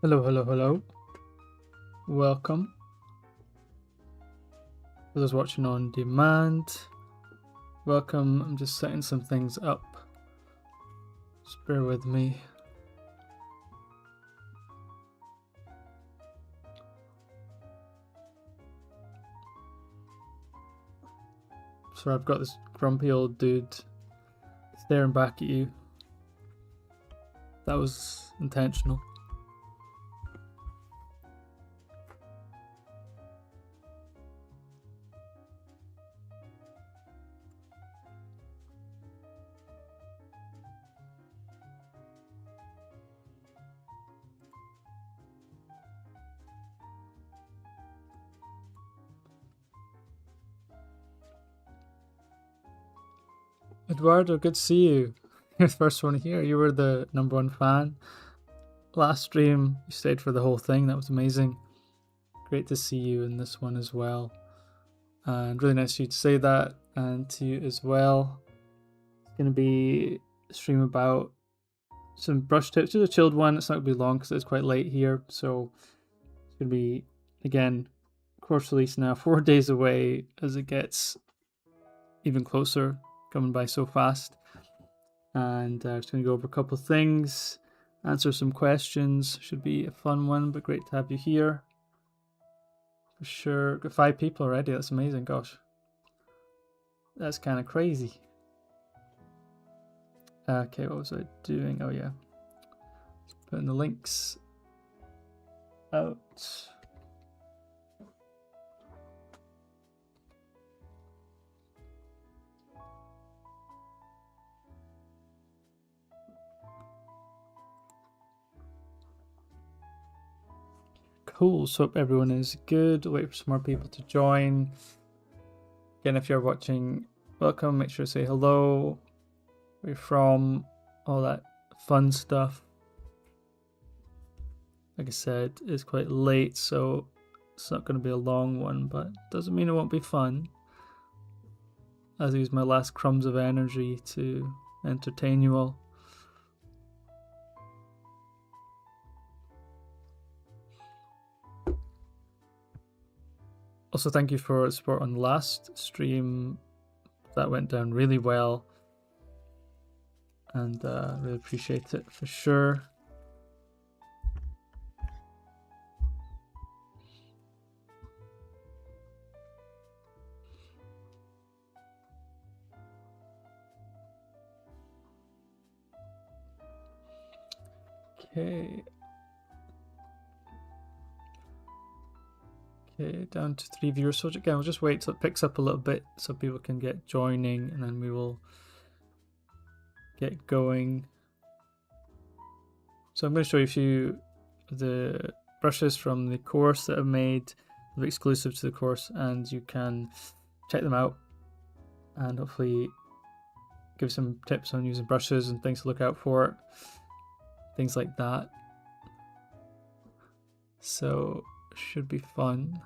Hello, hello, hello. Welcome. For those watching on demand, welcome. I'm just setting some things up. Just bear with me. So I've got this grumpy old dude staring back at you. That was intentional. Eduardo, good to see you. You're the first one here. You were the #1 fan. Last stream, you stayed for the whole thing. That was amazing. Great to see you in this one as well. And really nice of you to say that, and to you as well. It's going to be a stream about some brush tips. Just a chilled one. It's not going to be long because it's quite late here. So it's going to be, again, course release now, 4 days away as it gets even closer, coming by so fast. And I'm just going to go over a couple of things, answer some questions. Should be a fun one, but great to have you here. For sure. Got 5 people already. That's amazing. Gosh. That's kind of crazy. Okay, what was I doing? Oh, yeah. Putting the links out. Cool, so hope everyone is good. Wait for some more people to join. Again, if you're watching, welcome. Make sure to say hello, where you're from, all that fun stuff. Like I said, it's quite late, so it's not going to be a long one, but doesn't mean it won't be fun. I'll use my last crumbs of energy to entertain you all. Also, thank you for the support on the last stream. That went down really well, and really appreciate it for sure. Okay. Okay, down to 3 viewers. So again, we'll just wait till it picks up a little bit so people can get joining, and then we will get going. So I'm going to show you a few of the brushes from the course that I've made, exclusive to the course, and you can check them out and hopefully give some tips on using brushes and things to look out for, things like that. So should be fun.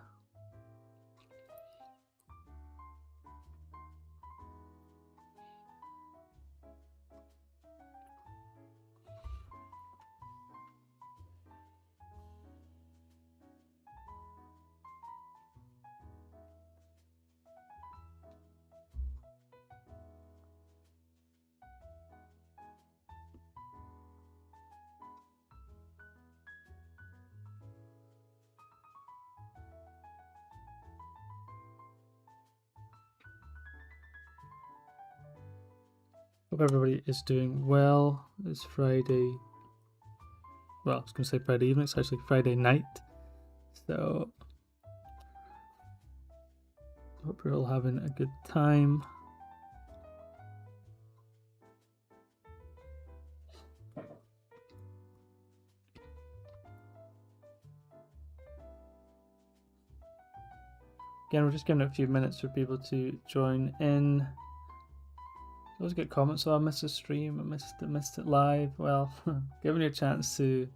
Hope everybody is doing well. It's Friday. Well, I was going to say Friday evening. It's actually Friday night. So hope you're all having a good time. Again, we're just giving it a few minutes for people to join in. I always get comments, oh, I missed the stream, I missed it live. Well, giving you a chance to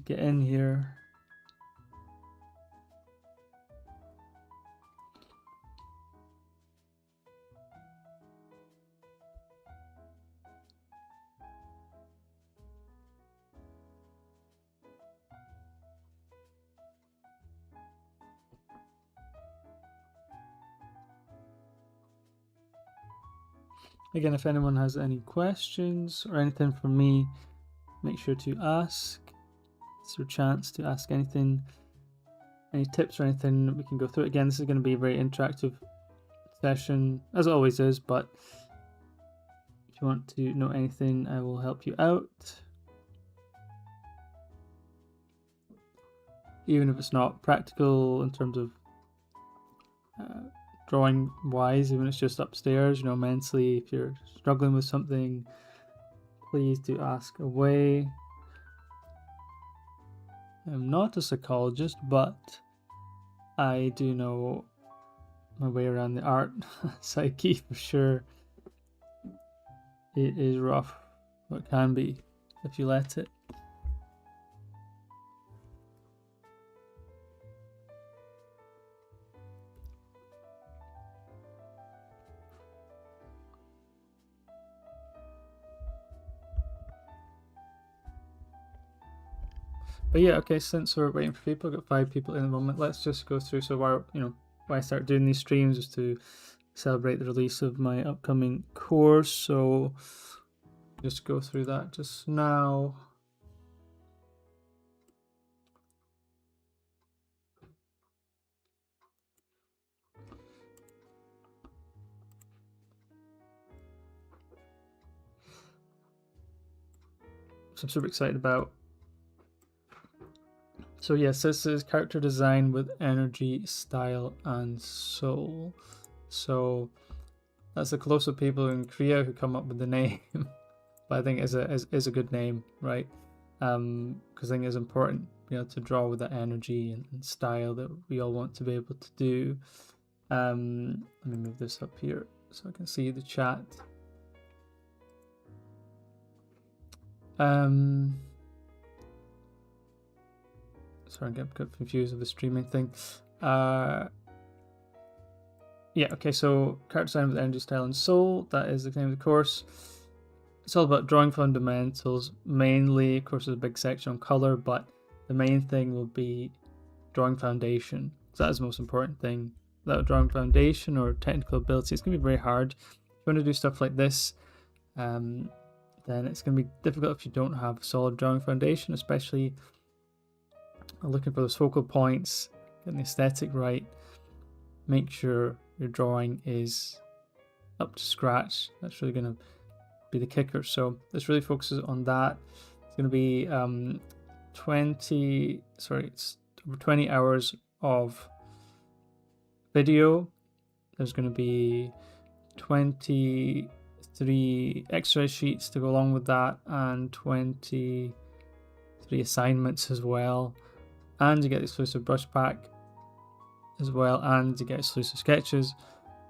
get in here. Again, if anyone has any questions or anything from me, make sure to ask. It's your chance to ask anything, any tips or anything. We can go through it again. This is going to be a very interactive session, as it always is, but if you want to know anything, I will help you out. Even if it's not practical in terms of drawing wise, even if it's just upstairs, you know, mentally, if you're struggling with something, please do ask away. I'm not a psychologist, but I do know my way around the art psyche for sure. It is rough, but it can be if you let it. But yeah, okay, since we're waiting for people, I've got 5 people in the moment, let's just go through. So why I started doing these streams is to celebrate the release of my upcoming course. So just go through that just now. So I'm super excited about. So yes, this is character design with energy, style, and soul. So that's the colossal people in Korea who come up with the name. But I think is a good name, right? Because I think it's important, you know, to draw with that energy and style that we all want to be able to do. Let me move this up here so I can see the chat. Sorry, I get confused with the streaming thing. Yeah, okay, so character design with energy, style, and soul. That is the name of the course. It's all about drawing fundamentals. Mainly, of course, there's a big section on color, but the main thing will be drawing foundation. So that is the most important thing. Without drawing foundation or technical ability, it's going to be very hard. If you want to do stuff like this, then it's going to be difficult if you don't have a solid drawing foundation, especially looking for those focal points, getting the aesthetic right. Make sure your drawing is up to scratch. That's really going to be the kicker. So this really focuses on that. It's going to be it's over 20 hours of video. There's going to be 23 exercise sheets to go along with that, and 23 assignments as well. And you get the exclusive brush pack as well, and you get exclusive sketches.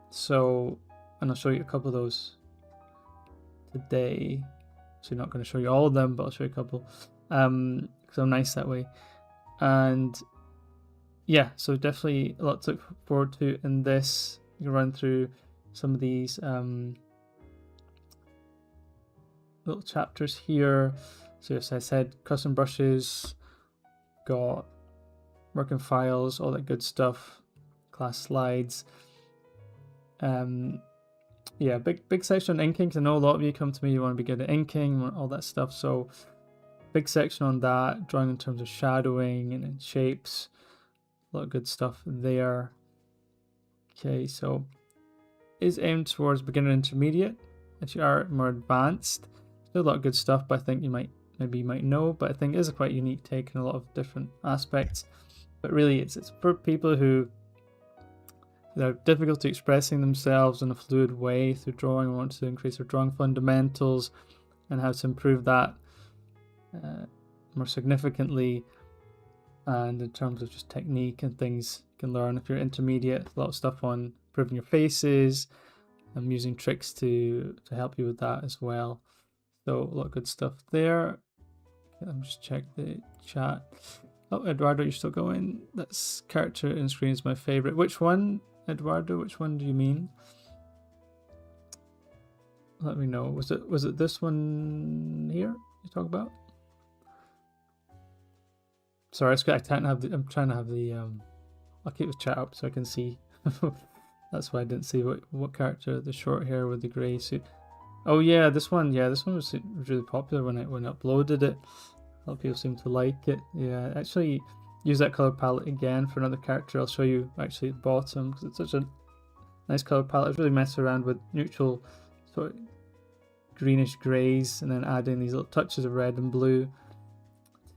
So, and I'll show you a couple of those today. So, not going to show you all of them, but I'll show you a couple. Because I'm nice that way. And yeah, so definitely a lot to look forward to in this. You can run through some of these little chapters here. So as I said, custom brushes, got working files, all that good stuff, class slides. Yeah, big section on inking, because I know a lot of you come to me, you want to be good at inking, all that stuff. So big section on that, drawing in terms of shadowing and shapes, a lot of good stuff there. Okay, so is aimed towards beginner intermediate. If you are more advanced, still a lot of good stuff, but I think you might know, but I think it is a quite unique take in a lot of different aspects. But really it's for people who have difficulty expressing themselves in a fluid way through drawing, and want to increase their drawing fundamentals and how to improve that more significantly. And in terms of just technique and things you can learn if you're intermediate, a lot of stuff on improving your faces. I'm using tricks to help you with that as well. So a lot of good stuff there. Okay, let me just check the chat. Oh, Eduardo, you're still going. That's character in screen is my favorite. Which one, Eduardo? Which one do you mean? Let me know. Was it this one here you talk about? Sorry, I'm trying to have the I'll keep the chat up so I can see. That's why I didn't see what character, the short hair with the grey suit. Oh yeah, this one. Yeah, this one was really popular when I uploaded it. A lot of people seem to like it. Yeah, actually use that color palette again for another character. I'll show you actually at the bottom because it's such a nice color palette. It's really messing around with neutral sort of greenish grays and then adding these little touches of red and blue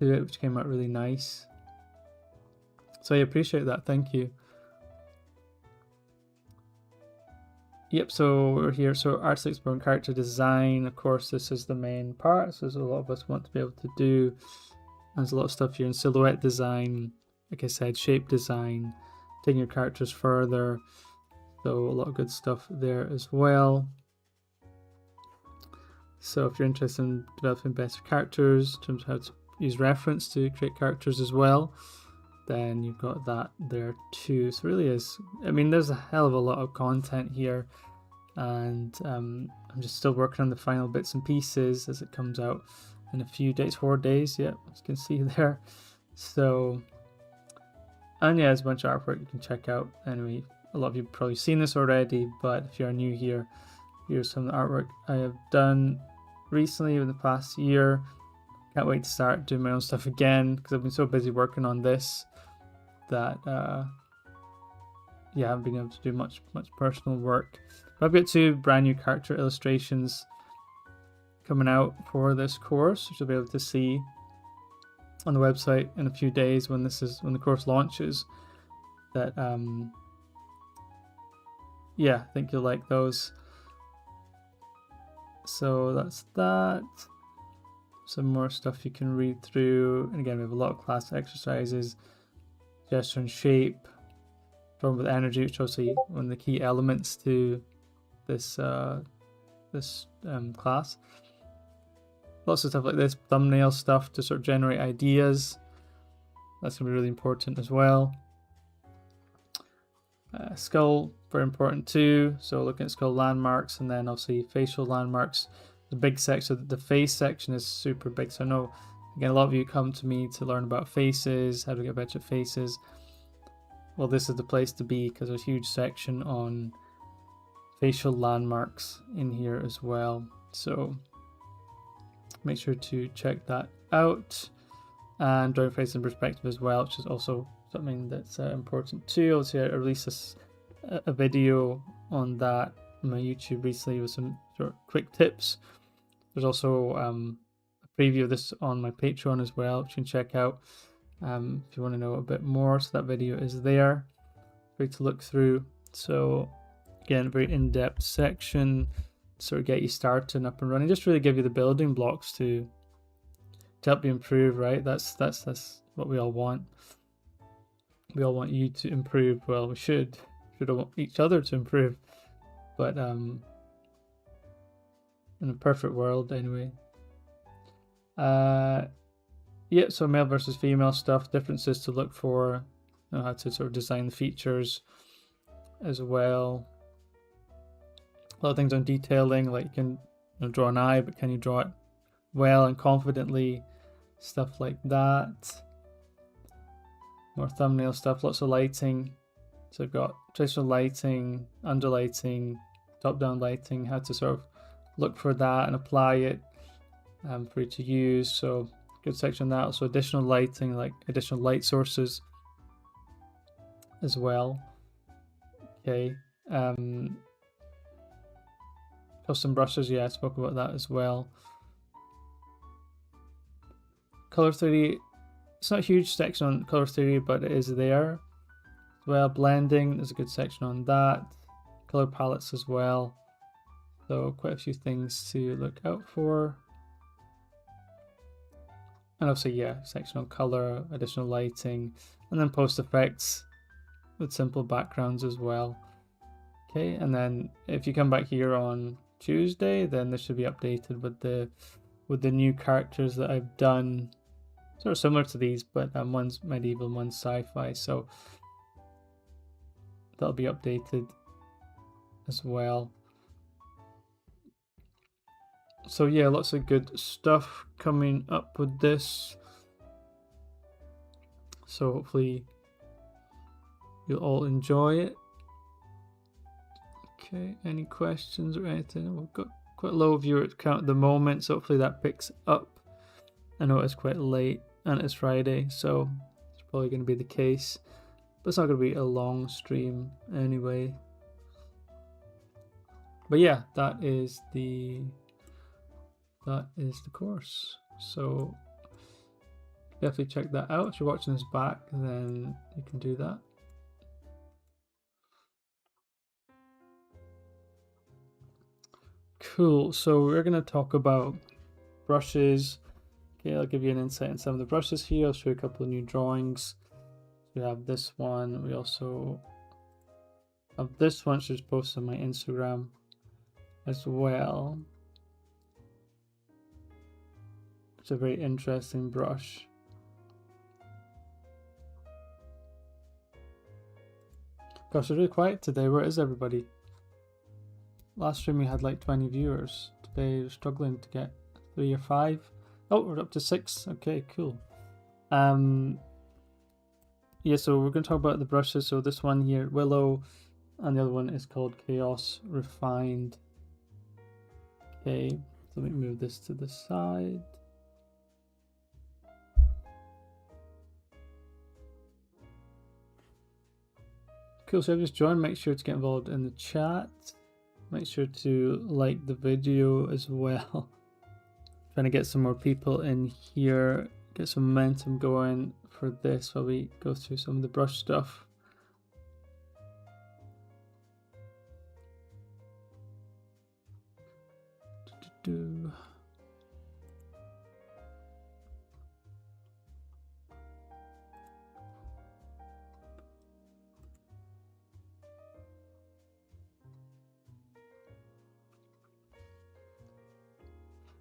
to it, which came out really nice. So I appreciate that. Thank you. Yep, so we're here. So artist exploring character design. Of course, this is the main part. So there's a lot of us want to be able to do. There's a lot of stuff here in silhouette design, like I said, shape design, taking your characters further. So a lot of good stuff there as well. So if you're interested in developing better characters, in terms of how to use reference to create characters as well, then you've got that there too. So it really is, I mean, there's a hell of a lot of content here, and I'm just still working on the final bits and pieces as it comes out in a few days, 4 days. Yeah, as you can see there. So, and yeah, there's a bunch of artwork you can check out. Anyway, a lot of you have probably seen this already, but if you're new here, here's some of the artwork I have done recently in the past year. Can't wait to start doing my own stuff again because I've been so busy working on this that yeah, I haven't been able to do much personal work. But I've got 2 brand new character illustrations coming out for this course, which you'll be able to see on the website in a few days when the course launches. That yeah, I think you'll like those. So that's that. Some more stuff you can read through, and again we have a lot of class exercises, gesture and shape, drawing with energy, which is also one of the key elements to this class. Lots of stuff like this, thumbnail stuff to sort of generate ideas. That's going to be really important as well. Skull, very important too. So looking at skull landmarks, and then obviously facial landmarks. The big section, the face section is super big. So I know, again, a lot of you come to me to learn about faces, how to get better at faces. Well, this is the place to be because there's a huge section on facial landmarks in here as well. So make sure to check that out. And drawing face in perspective as well, which is also something that's important too. Obviously, I released a video on that on my YouTube recently with some sort of quick tips. There's also a preview of this on my Patreon as well, which you can check out if you want to know a bit more. So that video is there for you to look through. So again, very in-depth section to sort of get you started and up and running, just really give you the building blocks to help you improve, right? That's what we all want. We all want you to improve. Well, we should want each other to improve, but in a perfect world anyway. Yeah, so male versus female stuff, differences to look for, you know, how to sort of design the features as well. A lot of things on detailing, like you can draw an eye, but can you draw it well and confidently? Stuff like that. More thumbnail stuff, lots of lighting. So I've got traditional lighting, underlighting, top-down lighting, how to sort of look for that and apply it for you to use. So good section on that. Also additional lighting, like additional light sources as well. Okay. Custom brushes, yeah, I spoke about that as well. Color theory, it's not a huge section on color theory, but it is there. Well, blending, there's a good section on that. Color palettes as well. So quite a few things to look out for. And also, yeah, section on color, additional lighting, and then post effects with simple backgrounds as well. Okay, and then if you come back here on Tuesday, then this should be updated with the new characters that I've done. Sort of similar to these, but one's medieval, one's sci-fi, so that'll be updated as well. So yeah, lots of good stuff coming up with this. So hopefully you'll all enjoy it. Okay, any questions or anything? We've got quite low viewer count at the moment, so hopefully that picks up. I know it's quite late and it's Friday, so it's probably going to be the case. But it's not going to be a long stream anyway. But yeah, that is the course. So definitely check that out. If you're watching this back, then you can do that. Cool. So we're going to talk about brushes. Okay, I'll give you an insight in some of the brushes here. I'll show you a couple of new drawings. We have this one. We also have this one, which is posted on my Instagram as well. It's a very interesting brush. Gosh, it's really quiet today. Where is everybody? Last stream we had like 20 viewers. Today we're struggling to get 3 or 5. Oh, we're up to 6. Okay, cool. Yeah, so we're going to talk about the brushes. So this one here, Willow, and the other one is called Chaos Refined. Okay, so let me move this to the side. Cool, so I've just joined. Make sure to get involved in the chat. Make sure to like the video as well. Trying to get some more people in here, get some momentum going for this while we go through some of the brush stuff.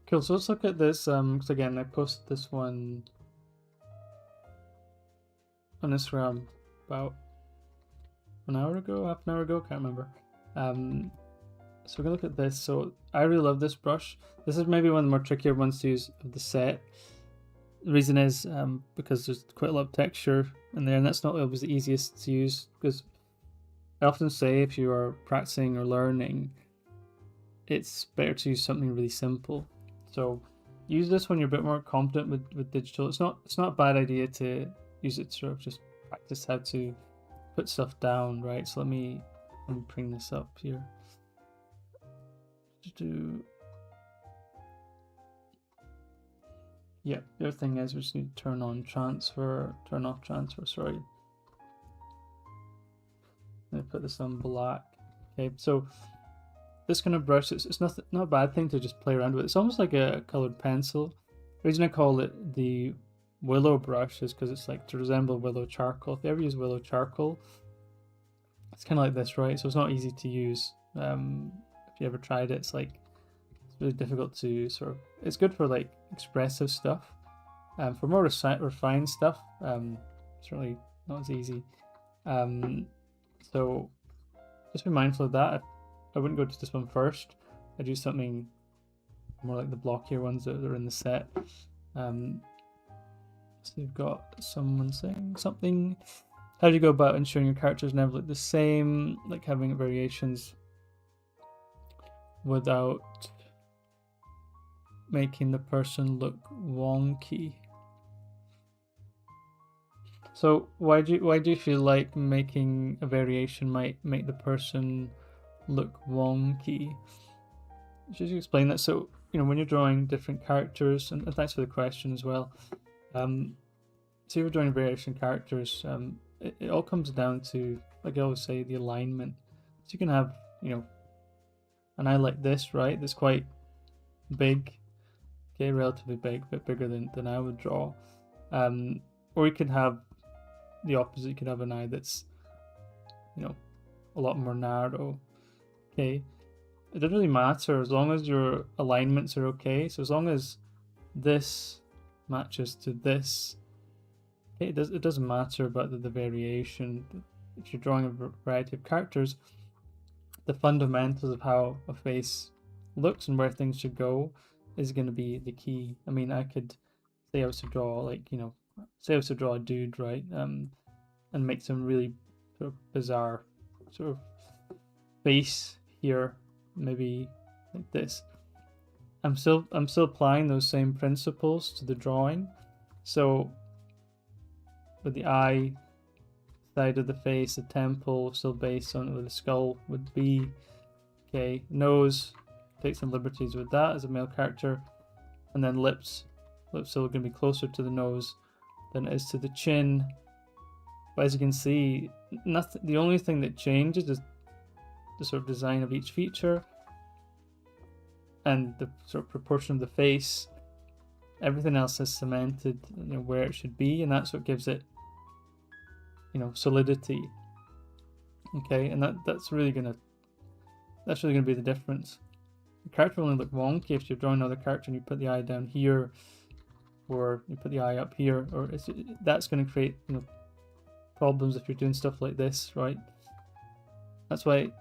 Cool, so let's look at this, because again, I posted this one on Instagram about an hour ago, half an hour ago, can't remember. So we're gonna look at this. So I really love this brush. This is maybe one of the more trickier ones to use of the set. The reason is because there's quite a lot of texture in there, and that's not always the easiest to use, because I often say if you are practicing or learning, it's better to use something really simple. So use this when you're a bit more confident with digital. It's not a bad idea to use it to sort of just practice how to put stuff down, right? So let me bring this up here. Yeah, the other thing is we just need to turn off transfer, sorry. Let me put this on black. Okay, so this kind of brush, it's not a bad thing to just play around with. It's almost like a colored pencil. The reason I call it the Willow brush is because it's like to resemble Willow charcoal. If you ever use Willow charcoal, it's kind of like this, right? So it's not easy to use. If you ever tried it, it's really difficult to sort of. It's good for like expressive stuff. For more refined stuff, certainly not as easy. So just be mindful of that. I wouldn't go to this one first. I'd use something more like the blockier ones that are in the set. So you've got someone saying something. How do you go about ensuring your characters never look the same, like having variations without making the person look wonky? So why do you feel like making a variation might make the person look wonky? Just explain that. So when you're drawing different characters, and thanks for the question as well. So you're drawing variation characters. It all comes down to, like I always say, the alignment. So you can have an eye like this, right? That's quite big. Okay, relatively big, a bit bigger than I would draw. Or you could have the opposite. You could have an eye that's a lot more narrow. Okay, it doesn't really matter as long as your alignments are okay. So as long as this matches to this, okay, it doesn't matter about the variation. If you're drawing a variety of characters, the fundamentals of how a face looks and where things should go is going to be the key. I mean, I could say I was to draw say I was to draw a dude, right? And make some really sort of bizarre sort of face here, maybe like this. I'm still applying those same principles to the drawing. So with the eye, side of the face, the temple still based on where the skull would be. Okay, nose, take some liberties with that as a male character, and then lips still going to be closer to the nose than it is to the chin. But as you can see, nothing. The only thing that changes is the sort of design of each feature and the sort of proportion of the face. Everything else is cemented, where it should be, and that's what gives it, solidity. Okay, and that's really gonna be the difference. The character will only look wonky if you're drawing another character and you put the eye down here, or you put the eye up here, or that's going to create problems if you're doing stuff like this, right? That's why you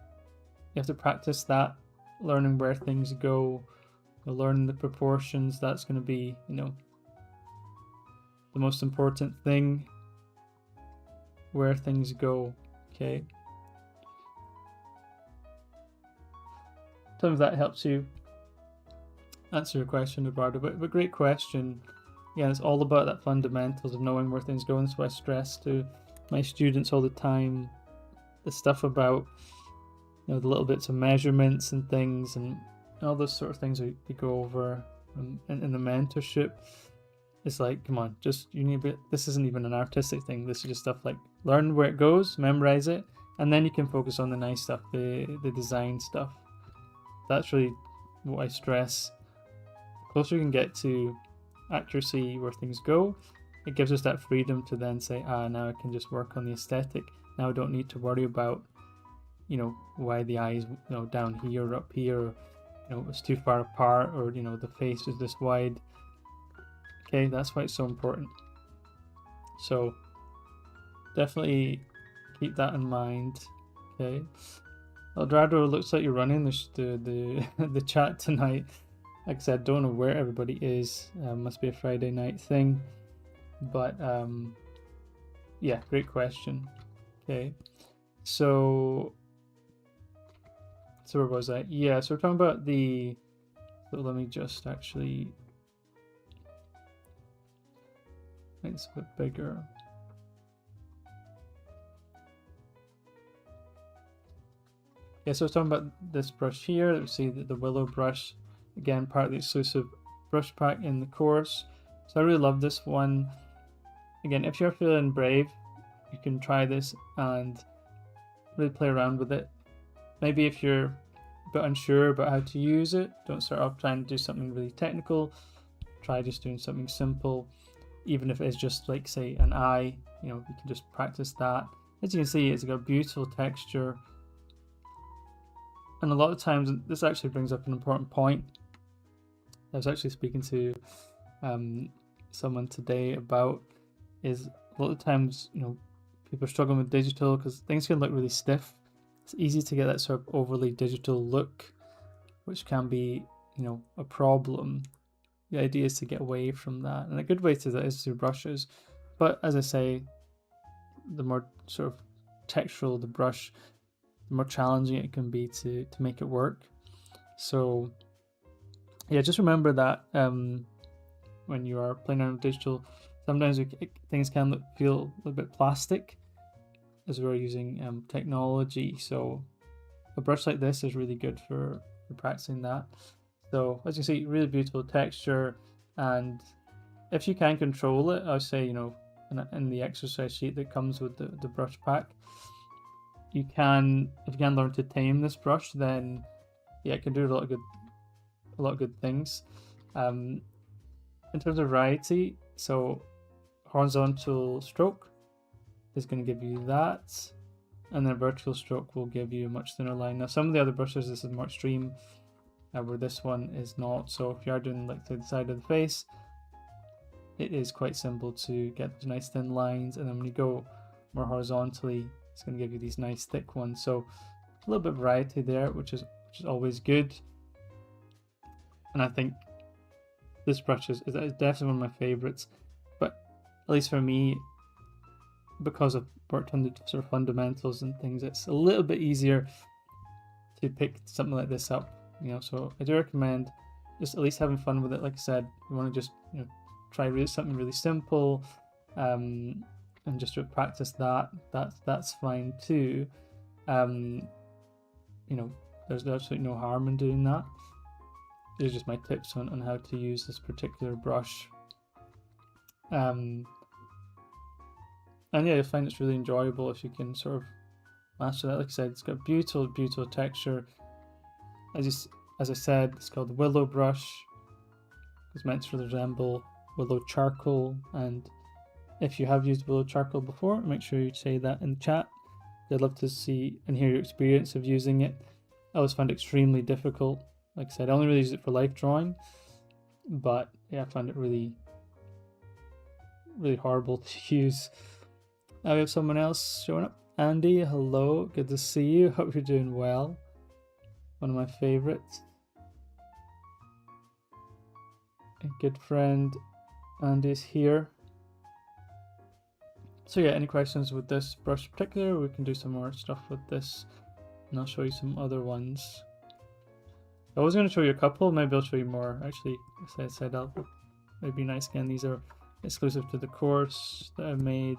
have to practice that, learning where things go, learning the proportions. That's going to be the most important thing, where things go. Okay, some of that helps you answer your question, Eduardo, but great question. Yeah, it's all about that fundamentals of knowing where things go, and so I stress to my students all the time the stuff about the little bits of measurements and things and all those sort of things we go over in the mentorship. It's like, come on, this isn't even an artistic thing. This is just stuff like learn where it goes, memorize it, and then you can focus on the nice stuff, the design stuff. That's really what I stress. The closer you can get to accuracy, where things go, it gives us that freedom to then say, now I can just work on the aesthetic. Now I don't need to worry about why the eye is down here or up here, or it's too far apart, or the face is this wide. Okay, that's why it's so important. So definitely keep that in mind. Okay, Eduardo, looks like you're running the chat tonight. Like I said, don't know where everybody is. Must be a Friday night thing. But yeah, great question. Okay, so where was I? Yeah, so we're talking about so let me just actually make this a bit bigger. Yeah, so I was talking about this brush here. We see the Willow brush, again, part of the exclusive brush pack in the course. So I really love this one. Again, if you're feeling brave, you can try this and really play around with it. Maybe if you're a bit unsure about how to use it, don't start off trying to do something really technical. Try just doing something simple, even if it's just like, say, an eye. You can just practice that. As you can see, it's got beautiful texture. And a lot of times, this actually brings up an important point. I was actually speaking to someone today about is a lot of times, people are struggling with digital because things can look really stiff. It's easy to get that sort of overly digital look, which can be, a problem. The idea is to get away from that. And a good way to that is through brushes. But as I say, the more sort of textural the brush, the more challenging it can be to make it work. So yeah, just remember that when you are playing around with digital, sometimes things can feel a little bit plastic as we're using technology. So a brush like this is really good for practicing that. So as you see, really beautiful texture, and if you can control it, I would say, in the exercise sheet that comes with the brush pack, if you can learn to tame this brush, then yeah, it can do a lot of good things. In terms of variety, so horizontal stroke is going to give you that, and then vertical stroke will give you a much thinner line. Now some of the other brushes, this is more extreme, where this one is not. So if you are doing like the side of the face, it is quite simple to get nice thin lines, and then when you go more horizontally, it's going to give you these nice thick ones. So a little bit of variety there, which is always good. And I think this brush is definitely one of my favorites, but at least for me, because I've worked on the sort of fundamentals and things, it's a little bit easier to pick something like this up. So I do recommend, just at least having fun with it. Like I said, you want to just try something really simple, and just to practice that. That's fine too. There's absolutely no harm in doing that. These are just my tips on how to use this particular brush. And yeah, you'll find it's really enjoyable if you can sort of master that. Like I said, it's got beautiful texture. As I said, it's called the Willow brush. It's meant to resemble willow charcoal, and if you have used willow charcoal before, make sure you say that in the chat. I'd love to see and hear your experience of using it. I always found it extremely difficult. Like I said, I only really use it for life drawing, but yeah, I found it really horrible to use. Now we have someone else showing up. Andy, hello, good to see you. Hope you're doing well. One of my favorites. A good friend Andy's here. So yeah, any questions with this brush in particular? We can do some more stuff with this, and I'll show you some other ones. I was going to show you a couple, maybe I'll show you more. Actually, as I said, it'd be nice again. These are exclusive to the course that I made.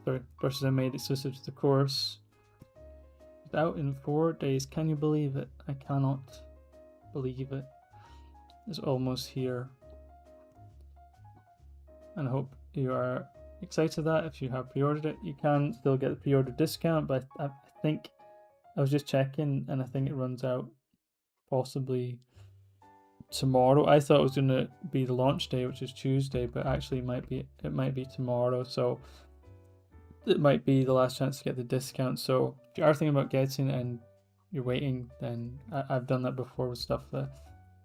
Sorry, brushes I made exclusive to the course. It's out in 4 days. Can you believe it? I cannot believe it. It's almost here. And I hope you are excited that if you have pre-ordered it. You can still get the pre-order discount, but I think I was just checking and I think it runs out possibly tomorrow. I thought it was going to be the launch day, which is Tuesday, but actually it might be tomorrow, so it might be the last chance to get the discount. So if you are thinking about getting it and you're waiting, then I've done that before with stuff that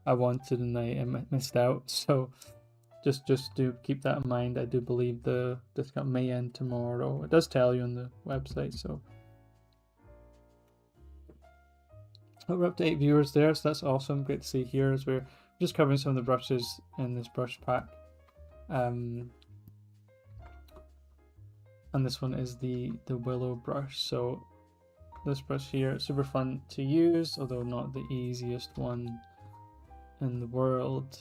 I wanted and I missed out. So just do keep that in mind. I do believe the discount may end tomorrow. It does tell you on the website. So we're up to 8 viewers there, so that's awesome. Great to see here as we're just covering some of the brushes in this brush pack. And this one is the Willow brush. So this brush here, super fun to use, although not the easiest one in the world.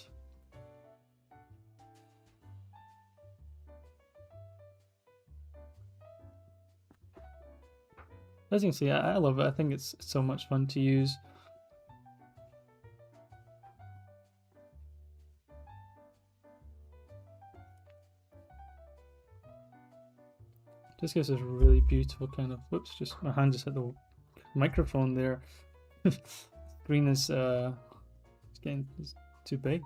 As you can see, I love it. I think it's so much fun to use. Just gives us a really beautiful kind of, whoops, just my hand just hit the microphone there. Screen is it's getting too big.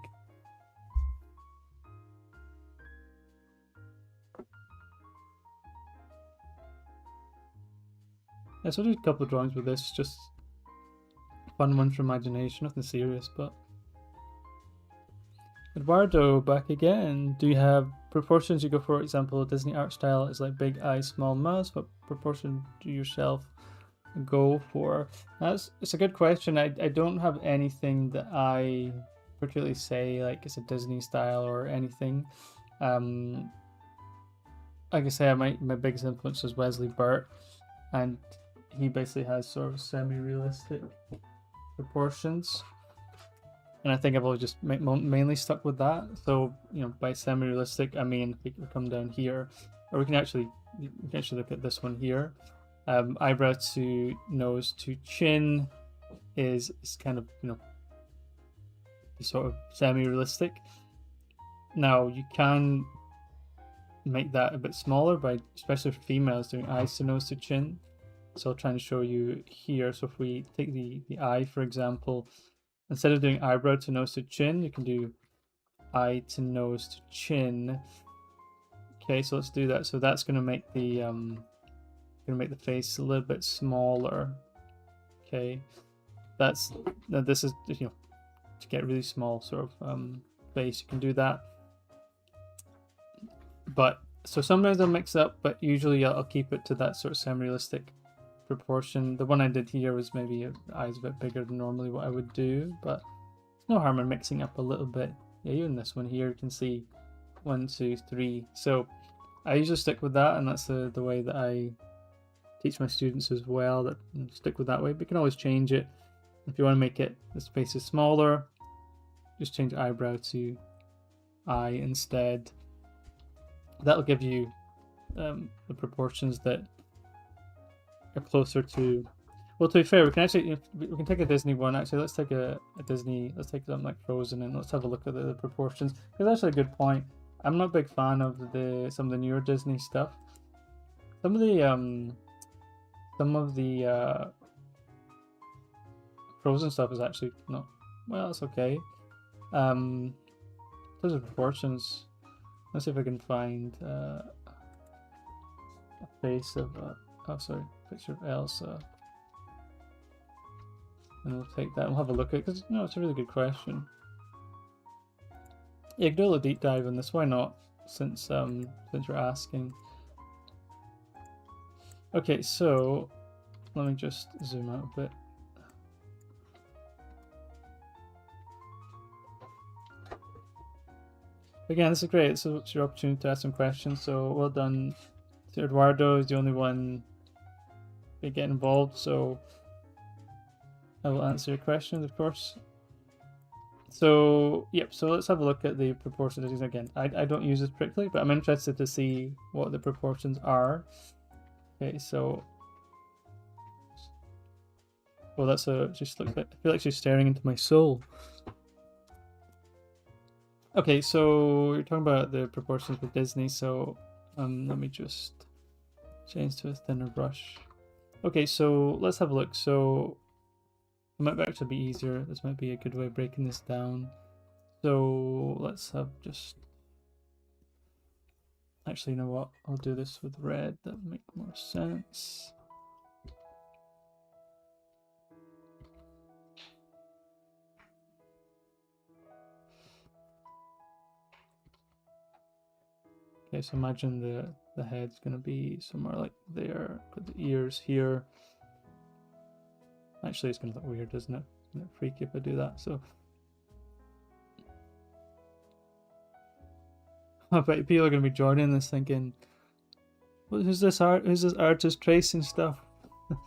Yeah, so I'll do a couple of drawings with this, just fun ones for imagination, nothing serious, but. Eduardo, back again. Do you have proportions you go for example, Disney art style is like big eyes, small mouth. What proportion do you yourself go for? It's a good question. I don't have anything that I particularly say like it's a Disney style or anything. Like I say, my biggest influence is Wesley Burt, and he basically has sort of semi-realistic proportions. And I think I've always just mainly stuck with that. So, by semi-realistic, I mean, we can come down here, or we can actually look at this one here. Eyebrow to nose to chin is kind of, sort of semi-realistic. Now, you can make that a bit smaller by, especially for females, doing eyes to nose to chin. So I'll try and show you here. So if we take the eye, for example, instead of doing eyebrow to nose to chin, you can do eye to nose to chin. Okay, so let's do that. So that's going to make the face a little bit smaller. Okay, this is to get really small sort of face. You can do that. But so sometimes I'll mix up, but usually I'll keep it to that sort of semi-realistic proportion. The one I did here was maybe eyes a bit bigger than normally what I would do, but there's no harm in mixing up a little bit. Yeah, even this one here, you can see 1, 2, 3. So I usually stick with that, and that's the way that I teach my students as well, that stick with that way. But you can always change it if you want to make it the space is smaller. just change eyebrow to eye instead. That'll give you the proportions that are closer to. Well, to be fair, we can actually we can take a Disney one. Actually, let's take a Disney. Let's take something like Frozen, and let's have a look at the proportions. Because that's actually a good point. I'm not a big fan of some of the newer Disney stuff. Some of the Frozen stuff is actually not. Well, it's okay. Those are proportions. Let's see if I can find a face of. Oh, sorry, picture of Elsa. And we'll take that and we'll have a look at it because it's a really good question. Yeah, you can do a little deep dive on this. Why not? Since you're asking. Okay, so let me just zoom out a bit. Again, this is great. So it's your opportunity to ask some questions. So well done. Eduardo is the only one to get involved. So I will answer your questions, of course. So, yep, so let's have a look at the proportions again. I don't use this particularly, but I'm interested to see what the proportions are. Okay, so... Well, that's just looks like, I feel like she's staring into my soul. Okay, so you're talking about the proportions with Disney, so let me just change to a thinner brush. Okay, so let's have a look. So it might actually be easier. This might be a good way of breaking this down. So let's have just... Actually, you know what? I'll do this with red. That would make more sense. Okay, so imagine the head's going to be somewhere like there. Put the ears here. Actually, it's going to look weird, isn't it? Isn't it freaky if I do that? So I bet people are going to be joining this thinking, who's this artist tracing stuff? I'm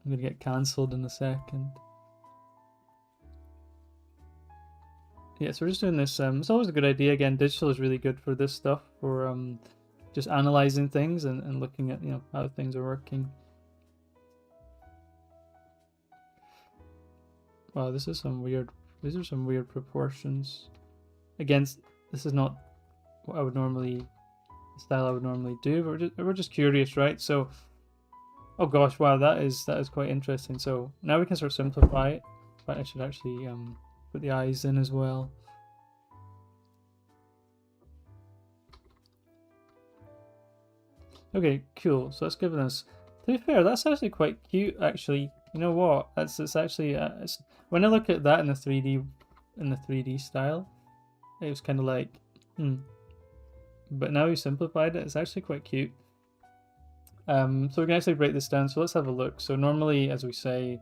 going to get cancelled in a second. Yeah, so we're just doing this. It's always a good idea. Again, digital is really good for this stuff, for just analyzing things and looking at how things are working. Wow, this is some weird. These are some weird proportions. Again, this is not what I would normally, the style I would normally do. But we're just curious, right? So, oh gosh, wow, that is quite interesting. So now we can sort of simplify it. But I should actually put the eyes in as well. Okay, cool. So that's given us. To be fair, that's actually quite cute. Actually, you know what? It's actually when I look at that in the 3D style, it was kind of like, But now we simplified it. It's actually quite cute. So we can actually break this down. So let's have a look. So normally, as we say,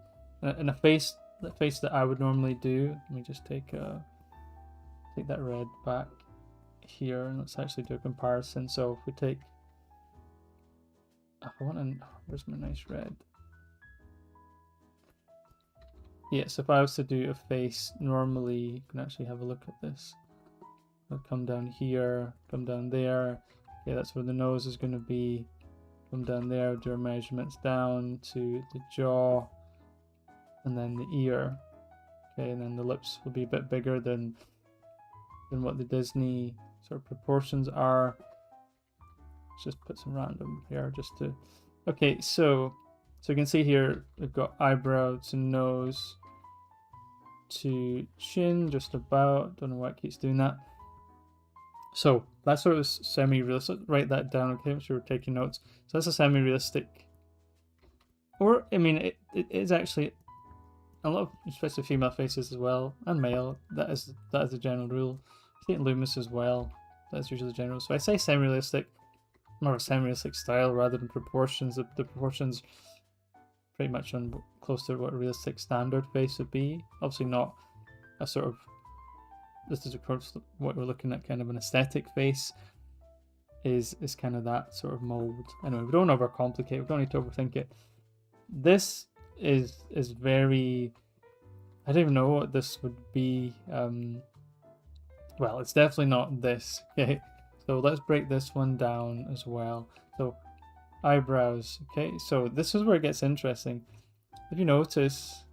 in a face. The face that I would normally do. Let me just take that red back here, and let's actually do a comparison. So if we take, where's my nice red? Yeah, so if I was to do a face normally, you can actually have a look at this. I'll come down here, come down there. Okay, that's where the nose is going to be. Come down there, do our measurements down to the jaw. And then the ear, okay, and then the lips will be a bit bigger than what the Disney sort of proportions are. Let's just put some random here just to. Okay, so you can see here we've got eyebrow to nose to chin, just about. Don't know why it keeps doing that. So that's sort of semi-realistic. Write that down, okay? I'm sure we're taking notes. So that's a semi-realistic, or I mean, it is actually. A lot of, especially female faces as well, and male. That is the general rule. St. Loomis as well. That's usually the general. So I say semi-realistic, more of a semi-realistic style rather than proportions. The proportions pretty much on close to what a realistic standard face would be. Obviously not a sort of. This is of course what we're looking at. Kind of an aesthetic face is kind of that sort of mold. Anyway, we don't overcomplicate. We don't need to overthink it. This is very I don't even know what this would be. Well, it's definitely not this. Okay, so let's break this one down as well. So eyebrows. Okay, so this is where it gets interesting. If you notice,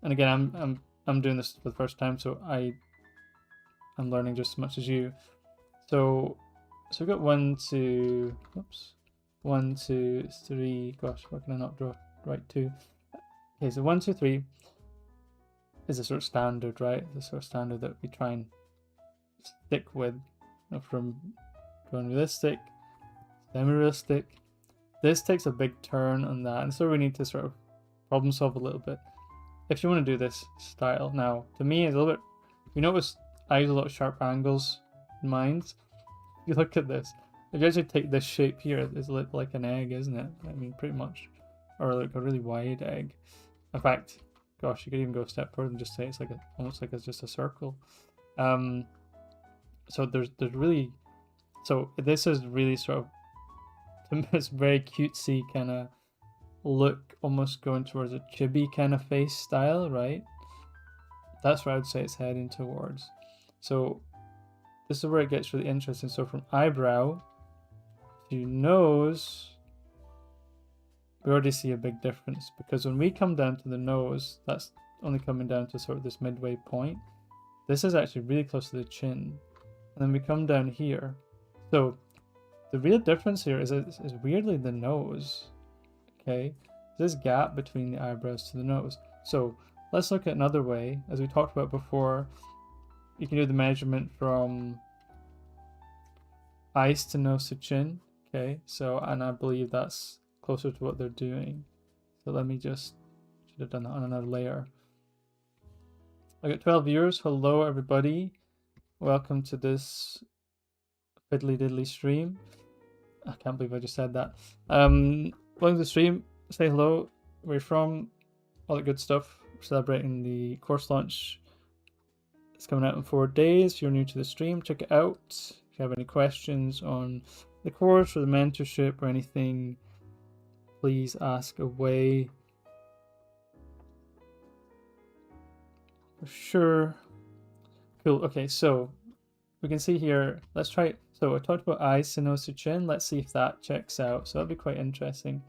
and again, I'm doing this for the first time, so I'm learning just as much as you. So we've got 1, 2, oops, 1, 2, 3. Gosh, why can I not draw right 2? Okay, so 1, 2, 3 is a sort of standard, right? The sort of standard that we try and stick with, you know, from drawing realistic, semi-realistic. This takes a big turn on that, and so we need to sort of problem solve a little bit if you want to do this style. Now, to me, it's a little bit. You notice I use a lot of sharp angles in mine. If you look at this, if you actually take this shape here, it's like an egg, isn't it? I mean, pretty much, or like a really wide egg. In fact, gosh, you could even go a step further and just say it's like almost like it's just a circle. So there's really, so this is really sort of, it's very cutesy kind of look, almost going towards a chibi kind of face style, right? That's where I would say it's heading towards. So this is where it gets really interesting. So from eyebrow to nose, we already see a big difference, because when we come down to the nose, that's only coming down to sort of this midway point. This is actually really close to the chin. And then we come down here. So the real difference here is weirdly the nose. Okay, this gap between the eyebrows to the nose. So let's look at another way. As we talked about before, you can do the measurement from eyes to nose to chin. Okay, so, and I believe that's closer to what they're doing. So let me just, should have done that on another layer. I got 12 viewers. Hello everybody, welcome to this fiddly diddly stream. I can't believe I just said that. Welcome to the stream. Say hello, where you're from, all that good stuff. We're celebrating the course launch. It's coming out in 4 days. If you're new to the stream, check it out. If you have any questions on the course or the mentorship or anything, please ask away. For sure. Cool. Okay, so we can see here, let's try it. So I talked about eyes to nose to chin. Let's see if that checks out. So that'll be quite interesting.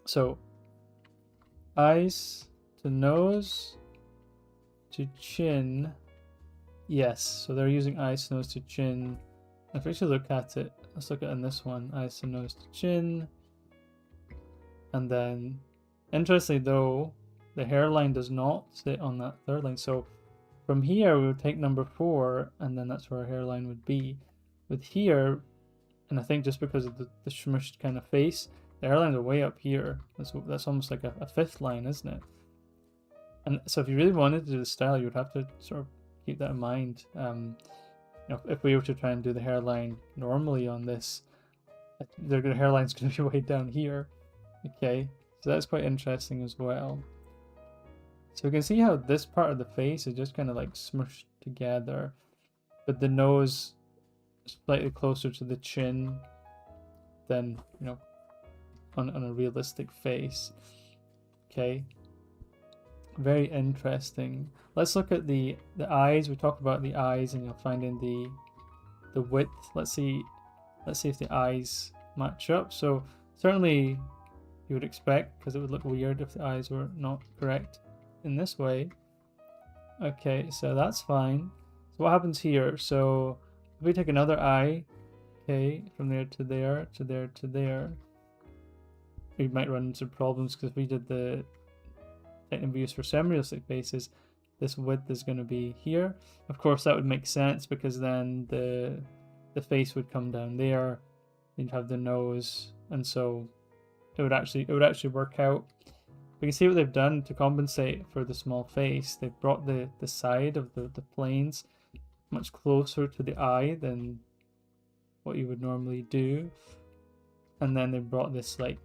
So eyes to nose to chin. Yes, so they're using eyes to nose to chin. If we actually look at it, let's look at it in this one. Eyes to nose to chin. And then, interestingly though, the hairline does not sit on that third line. So from here, we would take number 4, and then that's where our hairline would be. With here, and I think just because of the smushed kind of face, the hairlines are way up here. That's almost like a 5th line, isn't it? And so if you really wanted to do the style, you would have to sort of keep that in mind. You know, if we were to try and do the hairline normally on this, the hairline's going to be way down here. Okay, so that's quite interesting as well. So we can see how this part of the face is just kind of like smushed together, but the nose slightly closer to the chin than, you know, on a realistic face. Okay, very interesting. Let's look at the eyes. We talk about the eyes, and you'll find in the width. Let's see if the eyes match up. So certainly you would expect, because it would look weird if the eyes were not correct in this way. Okay, so that's fine. So what happens here? So if we take another eye, okay, from there to there to there to there, we might run into problems, because if we did the technical views for semi-realistic faces, this width is going to be here. Of course, that would make sense, because then the face would come down there. You'd have the nose, and so it would actually work out. We can see what they've done to compensate for the small face. They've brought the side of the planes much closer to the eye than what you would normally do. And then they brought this, like,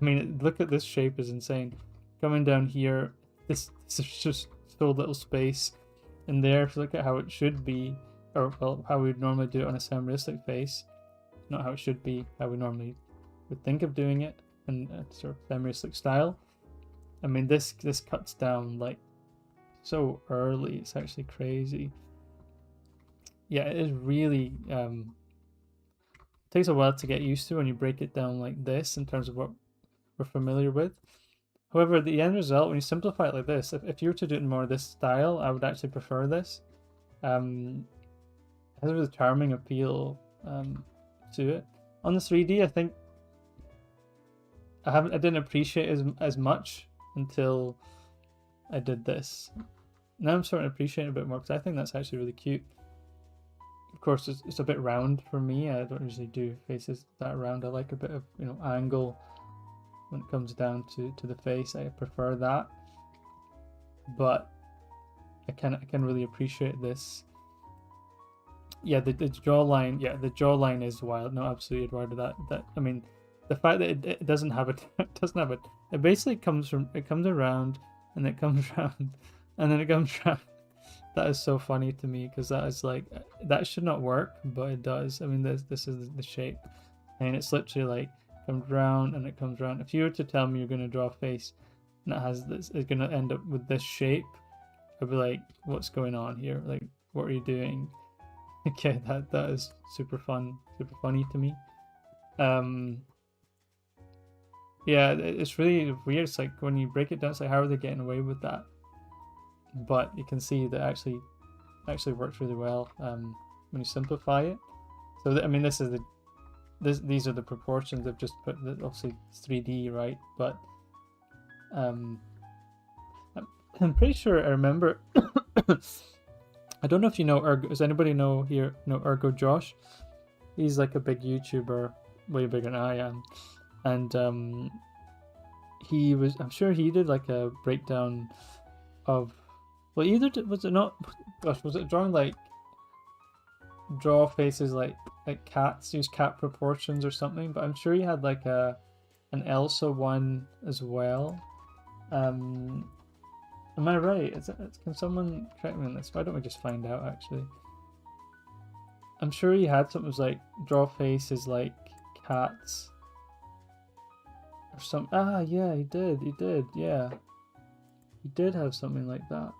I mean, look at this shape, is insane. Coming down here, this is just so little space. And there, if you look at how it should be, or well, how we would normally do it on a semi-realistic face, not how it should be, how we normally would think of doing it in a sort of semi-realistic style. I mean, this cuts down like so early. It's actually crazy. Yeah, it is really takes a while to get used to when you break it down like this in terms of what we're familiar with. However, the end result, when you simplify it like this, if you were to do it in more this style, I would actually prefer this. It has a really charming appeal to it. On the 3D, I think I didn't appreciate it as much until I did this. Now I'm starting to appreciate it a bit more because I think that's actually really cute. Of course, it's a bit round for me. I don't usually do faces that round. I like a bit of angle when it comes down to the face. I prefer that, but I can really appreciate this. Yeah, the jawline. Yeah, the jawline is wild. No, absolutely, Eduardo. That I mean, the fact that it doesn't have it doesn't have it. It basically comes around and it comes around and then it comes around. That is so funny to me because that is like that should not work, but it does. I mean, this is the shape, and it's literally like comes round and it comes round. If you were to tell me you're going to draw a face and it has this, it's going to end up with this shape, I'd be like, what's going on here? Like, what are you doing? Okay, that is super funny to me. Yeah, it's really weird. It's like when you break it down, it's like how are they getting away with that? But you can see that actually works really well when you simplify it. So I mean, these are the proportions. I've just put obviously it's 3D, right? But I'm pretty sure I remember. I don't know if you know Ergo. Does anybody know Ergo Josh? He's like a big YouTuber, way bigger than I am, and I'm sure he did like a breakdown of. Well, was it not? Gosh, was it drawing like draw faces like cats, use cat proportions or something? But I'm sure he had like an Elsa one as well. Am I right? Can someone correct me on this? Why don't we just find out actually? I'm sure he had something that was like draw faces like cats or some. Ah, yeah, he did. Yeah, he did have something like that.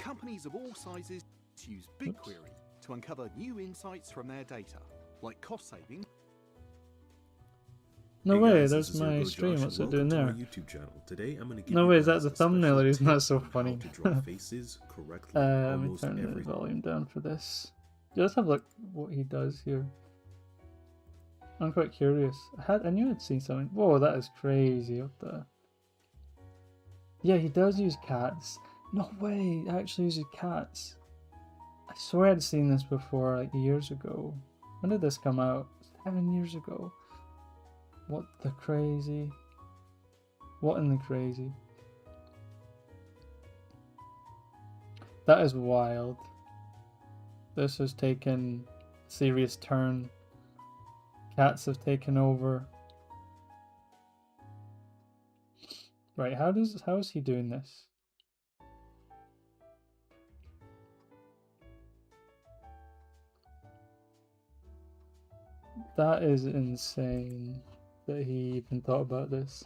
Companies of all sizes use BigQuery to uncover new insights from their data, like cost saving. No way, there's my stream. What's it doing there? YouTube channel. Today I'm going to give no way, is that the thumbnail or is not so funny? To draw faces correctly. Let me turn the volume down for this. Let's have a look what he does here. I'm quite curious. I knew I'd seen something. Whoa, that is crazy. What the? Yeah, he does use cats. No way, he actually uses cats. I swear I'd seen this before, like years ago. When did this come out? 7 years ago. What the crazy? What in the crazy? That is wild. This has taken a serious turn. Cats have taken over. Right, how is he doing this? That is insane that he even thought about this.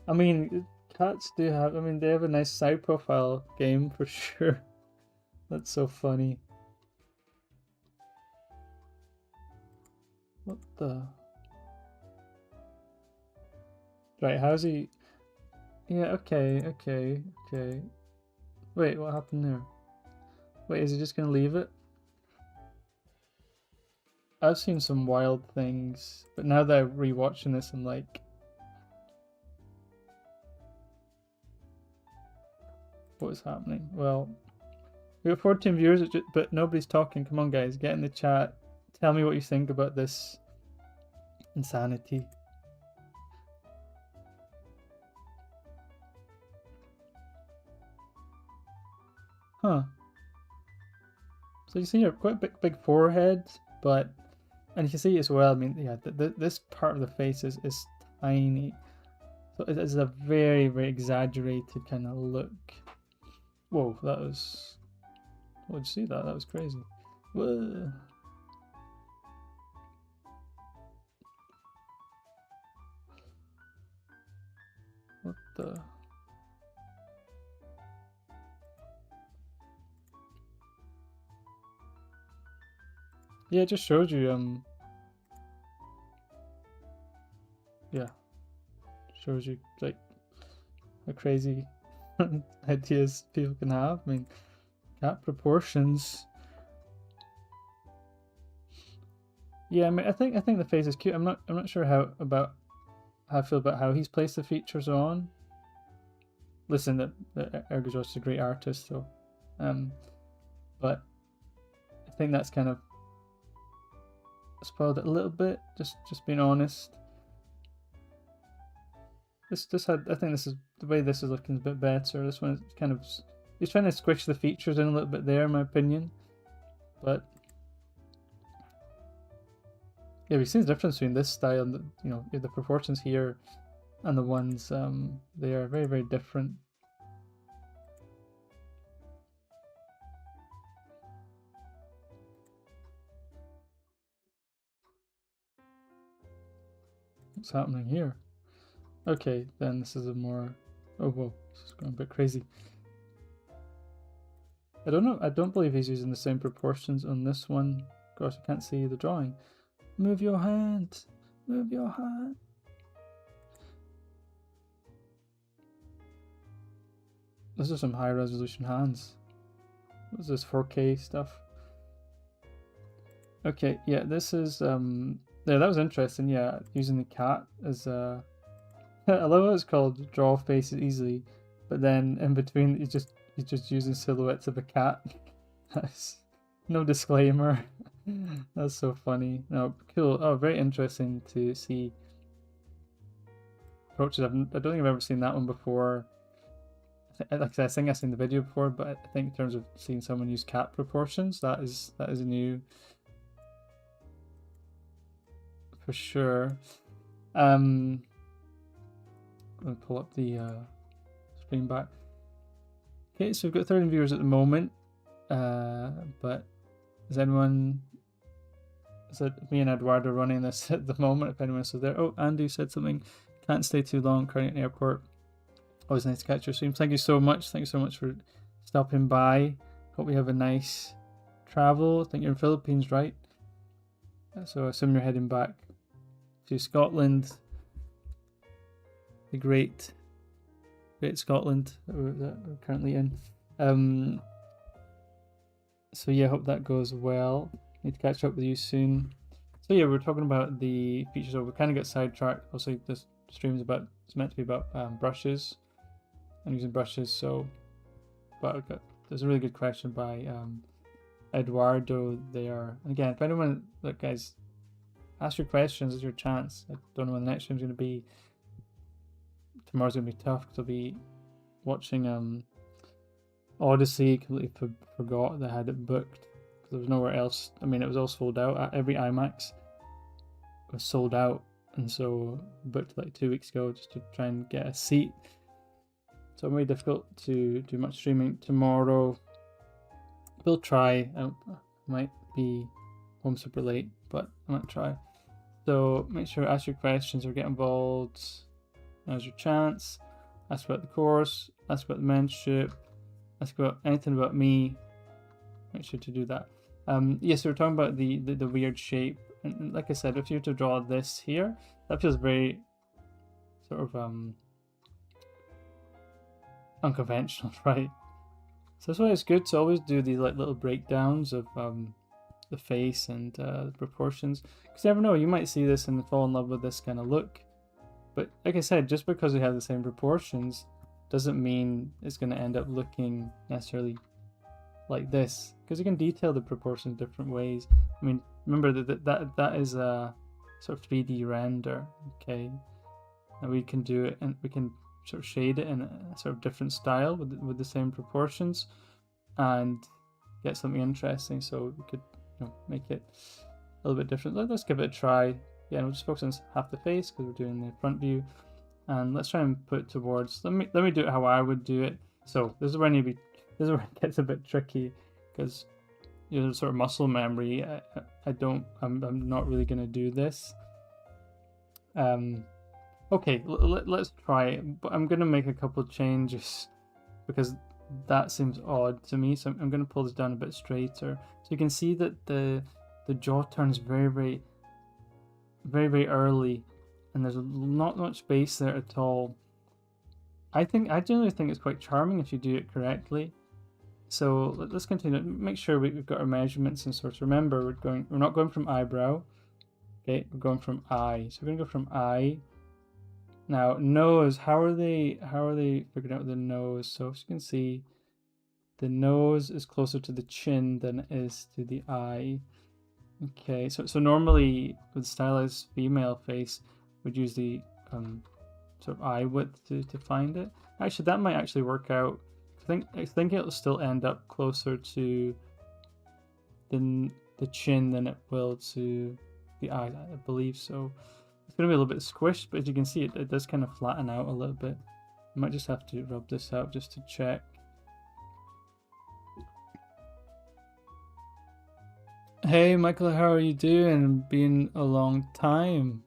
I mean, cats do have, I mean, they have a nice side profile game for sure. That's so funny. What the? Right, how's he? Yeah, okay. Wait, what happened there? Wait, is he just gonna leave it? I've seen some wild things, but now that I'm rewatching this, I'm like, what is happening? Well, we have 14 viewers, but nobody's talking. Come on, guys, get in the chat. Tell me what you think about this insanity. Huh. So you see here, quite big forehead, but, and you can see as well, I mean, yeah, this part of the face is tiny. So it is a very, very exaggerated kind of look. Whoa, that was, oh, did you see that? That was crazy. Whoa. What the? Yeah, it just showed you, yeah, shows you like how crazy ideas people can have. I mean, cat proportions. Yeah, I mean, I think the face is cute. I'm not sure how I feel about how he's placed the features on. Listen, that Ergos is a great artist, so, but I think that's kind of spoiled it a little bit. Just being honest. This had, I think this is the way this is looking a bit better. This one is kind of, he's trying to squish the features in a little bit there, in my opinion, but yeah, we've seen the difference between this style and the proportions here and the ones they are very, very different. What's happening here? Okay, then this is a more, oh whoa, this is going a bit crazy. I don't know, I don't believe he's using the same proportions on this one. Of course, I can't see the drawing. Move your hand, move your hand. This is some high resolution hands. What's this 4K stuff? Okay, yeah, this is yeah, that was interesting. Yeah, using the cat as a I love how it's called draw faces easily, but then in between he's just using silhouettes of a cat. That's no disclaimer. That's so funny. No, cool. Oh, very interesting to see approaches. I don't think I've ever seen that one before. Like I said, I think I've seen the video before, but I think in terms of seeing someone use cat proportions, that is new for sure. I'm gonna pull up the screen back. Okay, so we've got 13 viewers at the moment, but is it me and Eduardo running this at the moment? If anyone's still there. Oh, Andy said something. Can't stay too long currently at an airport. Always nice to catch your stream. Thank you so much. Thank you so much for stopping by. Hope we have a nice travel. I think you're in Philippines, right? So I assume you're heading back to Scotland. The great Scotland that we're currently in. So yeah, hope that goes well. Need to catch up with you soon. So yeah, we're talking about the features. So we kind of got sidetracked. Also, this stream is meant to be about brushes and using brushes. So, but there's a really good question by Eduardo there. And again, if anyone, look guys, ask your questions. It's your chance. I don't know when the next stream's going to be. Tomorrow's going to be tough because I'll be watching Odyssey. Completely forgot that I had it booked because there was nowhere else. I mean, it was all sold out. Every IMAX was sold out, and so booked like 2 weeks ago just to try and get a seat. So it's very difficult to do much streaming tomorrow. We'll try. I might be home super late, but I might try. So make sure to ask your questions or get involved. Now's your chance. Ask about the course. Ask about the mentorship. Ask about anything about me. Make sure to do that. Yes, we're talking about the weird shape. And like I said, if you were to draw this here, that feels very sort of unconventional, right? So that's why it's good to always do these like little breakdowns of the face and the proportions, because you never know, you might see this and fall in love with this kind of look. But like I said, just because we have the same proportions doesn't mean it's going to end up looking necessarily like this, because you can detail the proportions different ways. I mean, remember that is a sort of 3D render, okay? And we can do it, and we can sort of shade it in a sort of different style with the same proportions and get something interesting. So we could make it a little bit different. Let's give it a try. Yeah, and we'll just focus on half the face because we're doing the front view, and let's try and put it towards. Let me do it how I would do it. So this is where it gets a bit tricky, because sort of muscle memory. I'm not really gonna do this. Okay, let's try it, but I'm gonna make a couple changes because that seems odd to me. So I'm gonna pull this down a bit straighter, so you can see that the the jaw turns very early, and there's not much space there at all. I generally think it's quite charming if you do it correctly. So let's continue. Make sure we've got our measurements and sorts. Remember, we're not going from eyebrow. Okay, we're going from eye. So we're gonna go from eye. Now nose. How are they figuring out the nose? So as you can see, the nose is closer to the chin than it is to the eye. Okay, so normally with stylized female face, we'd use the sort of eye width to find it. Actually, that might actually work out. I think it'll still end up closer to the chin than it will to the eye. I believe so. It's going to be a little bit squished, but as you can see, it does kind of flatten out a little bit. I might just have to rub this out just to check. Hey Michael, how are you doing? Been a long time.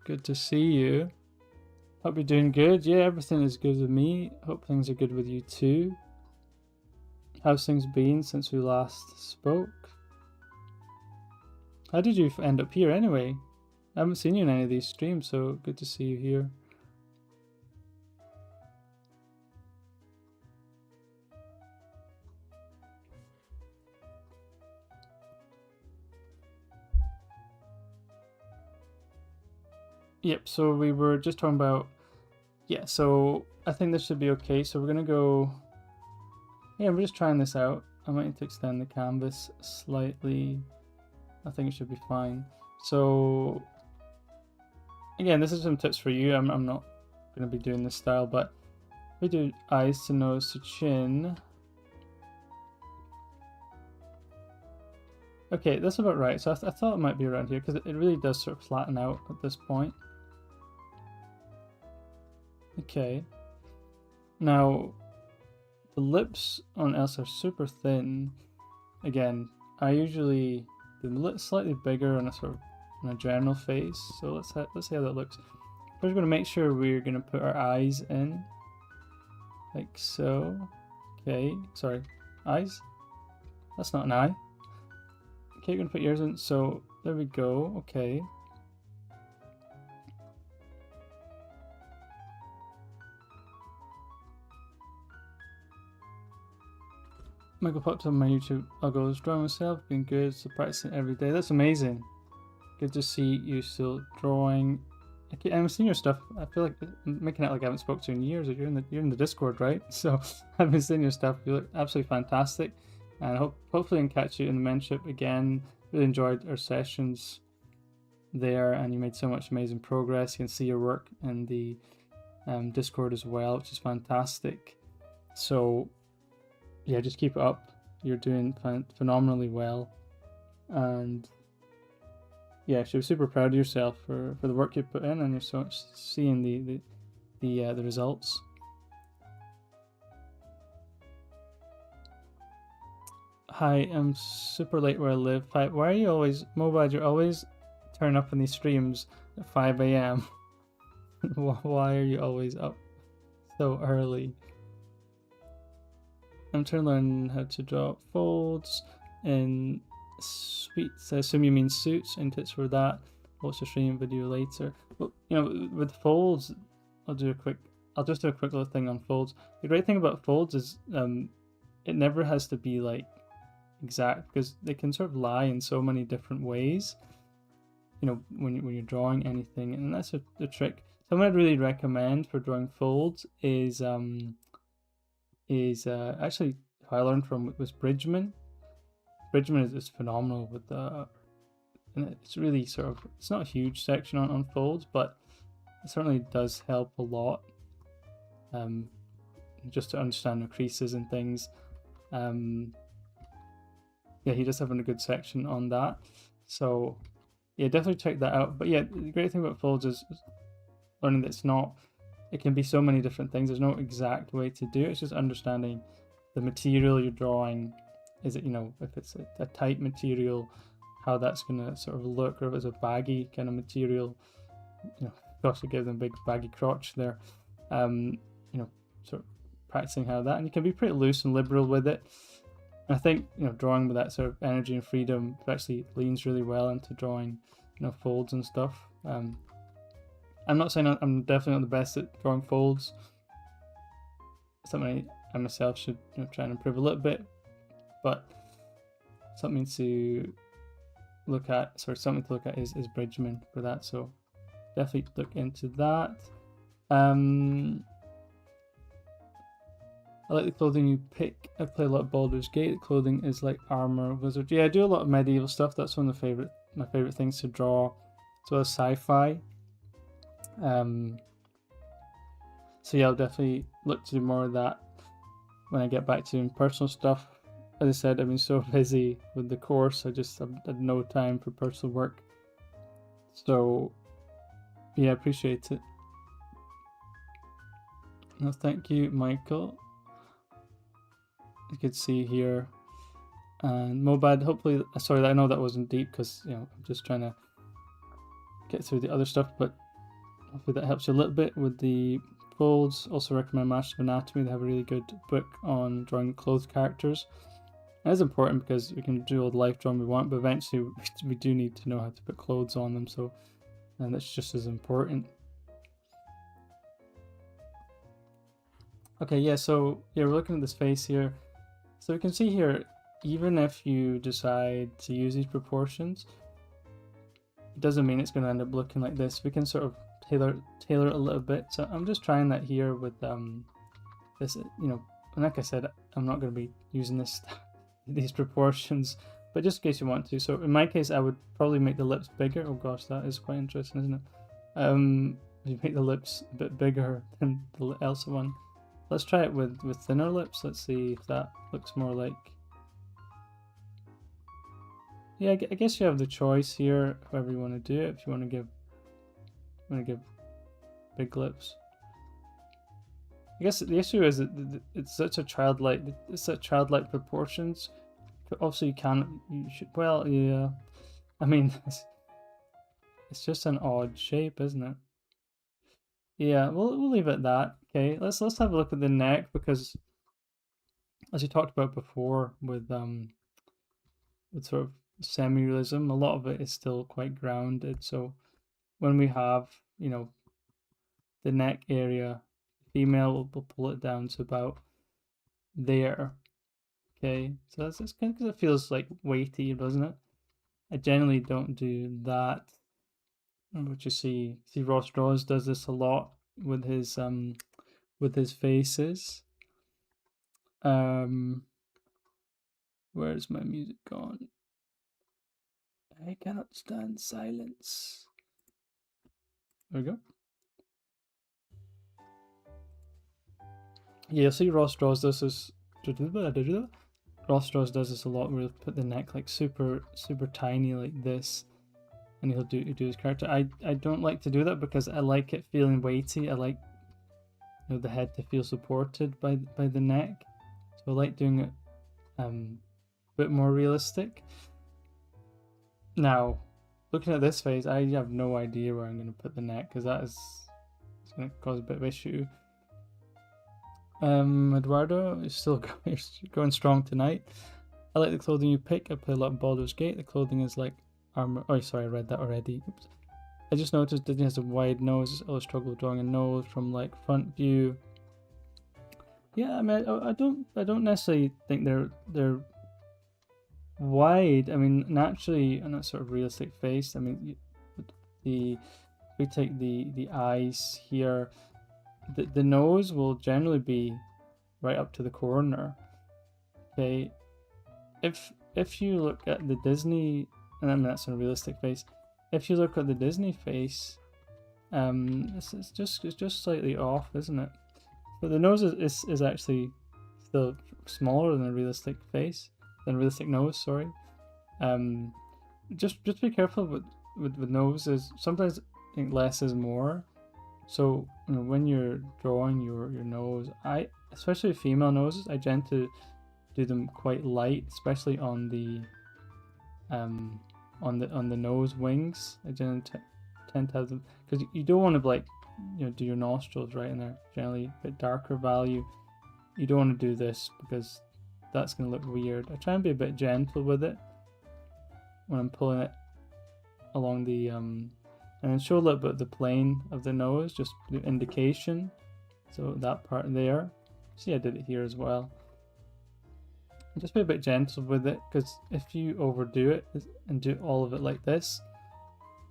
Good to see you. Hope you're doing good. Yeah, everything is good with me. Hope things are good with you too. How's things been since we last spoke? How did you end up here anyway? I haven't seen you in any of these streams, so good to see you here. Yep, so we were just talking about, yeah, so I think this should be okay. So we're gonna go, yeah, we're just trying this out. I might need to extend the canvas slightly. I think it should be fine. So again, this is some tips for you. I'm not gonna be doing this style, but we do eyes to nose to chin. Okay, that's about right. So I thought it might be around here because it really does sort of flatten out at this point. Okay. Now, the lips on Elsa are super thin. Again, I usually do the lips slightly bigger on a sort of on a general face. So let's see how that looks. First, we're going to make sure we're going to put our eyes in, like so. Okay, sorry, eyes. That's not an eye. Okay, you're going to put yours in. So there we go. Okay. Michael popped on my YouTube. I'll go drawing myself, been good, so practicing every day. That's amazing. Good to see you still drawing. I'm seeing your stuff. I feel like I'm making it like I haven't spoken to you in years. You're in the Discord, right? So I've been seeing your stuff. You look absolutely fantastic, and hopefully I can catch you in the mentorship again. Really enjoyed our sessions there, and you made so much amazing progress. You can see your work in the Discord as well, which is fantastic. So yeah, just keep it up. You're doing phenomenally well, and yeah, so super proud of yourself for the work you put in, and you're so seeing the results. Hi, I'm super late where I live. Why are you always mobile? You're always turn up in these streams at 5 a.m. Why are you always up so early? I'm trying to learn how to draw folds in suites. I assume you mean suits, and tips for that. Watch the stream video later. Well, you know, with folds, I'll just do a quick little thing on folds. The great thing about folds is it never has to be like exact, because they can sort of lie in so many different ways. You know, when you're drawing anything, and that's the trick. Something I'd really recommend for drawing folds is actually who I learned from was Bridgman. Bridgman is phenomenal with and it's really sort of, it's not a huge section on folds, but it certainly does help a lot. Just to understand the creases and things. Yeah, he does have a good section on that. So yeah, definitely check that out. But yeah, the great thing about folds is learning that it can be so many different things. There's no exact way to do it. It's just understanding the material you're drawing. Is it, you know, if it's a tight material, how that's going to sort of look, or if it's a baggy kind of material, you know, gosh, it gives them a big baggy crotch there. You know, sort of practicing how that, and you can be pretty loose and liberal with it. I think, you know, drawing with that sort of energy and freedom actually leans really well into drawing, you know, folds and stuff. I'm not saying I'm definitely not the best at drawing folds. Something I myself should, you know, try and improve a little bit, but something to look at. Sorry, something to look at is Bridgman for that. So definitely look into that. I like the clothing you pick. I play a lot of Baldur's Gate. The clothing is like armor, wizard. Yeah, I do a lot of medieval stuff. That's one of my favorite things to draw, as well as sci-fi. So yeah, I'll definitely look to do more of that when I get back to doing personal stuff. As I said, I've been so busy with the course, I just had no time for personal work. So yeah, I appreciate it. No, thank you, Michael. You could see here. And Mobad, hopefully, sorry, I know that wasn't deep because, you know, I'm just trying to get through the other stuff, but hopefully that helps you a little bit with the folds. Also recommend Masters of Anatomy. They have a really good book on drawing clothed characters. That is important because we can do all the life drawing we want, but eventually we do need to know how to put clothes on them, so, and that's just as important. Okay, yeah, so yeah, we're looking at this face here. So we can see here, even if you decide to use these proportions, it doesn't mean it's going to end up looking like this. We can sort of tailor it a little bit. So I'm just trying that here with this, you know, and like I said, I'm not going to be using these proportions, but just in case you want to. So in my case, I would probably make the lips bigger. Oh gosh, that is quite interesting, isn't it? You make the lips a bit bigger than the Elsa one. Let's try it with thinner lips. Let's see if that looks more like... Yeah, I guess you have the choice here, however you want to do it. If you want to give big lips. I guess the issue is that it's such childlike proportions. Also, you should, well, yeah. I mean, it's just an odd shape, isn't it? Yeah, we'll leave it at that. Okay, let's have a look at the neck, because as we talked about before with sort of semi-realism, a lot of it is still quite grounded. So when we have, you know, the neck area, female, we'll pull it down to about there. Okay, so that's kind of because it feels like weighty, doesn't it? I generally don't do that. But you see Ross Draws does this a lot with his faces. Where's my music gone? I cannot stand silence. There we go. Yeah, see Ross Draws does this. Ross Draws does this a lot, where he'll put the neck like super tiny like this, and he'll do his character. I don't like to do that because I like it feeling weighty. I like, you know, the head to feel supported by the neck. So I like doing it a bit more realistic. Now, looking at this face, I have no idea where I'm going to put the neck, because it's going to cause a bit of issue. Eduardo is still going strong tonight. I like the clothing you pick. I play a lot of Baldur's Gate. The clothing is like armor. Oh, sorry, I read that already. Oops. I just noticed Disney has a wide nose. I always struggle with drawing a nose from like front view. Yeah, I mean, I don't necessarily think they're wide. I mean, naturally, and that sort of realistic face. I mean, we take the eyes here. The nose will generally be right up to the corner. Okay, if you look at the Disney, and I mean that's a realistic face. If you look at the Disney face, it's just slightly off, isn't it? But the nose is actually still smaller than a realistic face, than a realistic nose. Sorry. Just be careful with noses. Sometimes I think less is more. So, you know, when you're drawing your nose, especially female noses, I tend to do them quite light, especially on the nose wings. I generally tend to have them, because you don't want to, like, you know, do your nostrils right in there. Generally a bit darker value. You don't want to do this because that's going to look weird. I try and be a bit gentle with it when I'm pulling it along the and then show a little bit of the plane of the nose, just the indication. So that part there. See, I did it here as well. And just be a bit gentle with it, because if you overdo it and do all of it like this,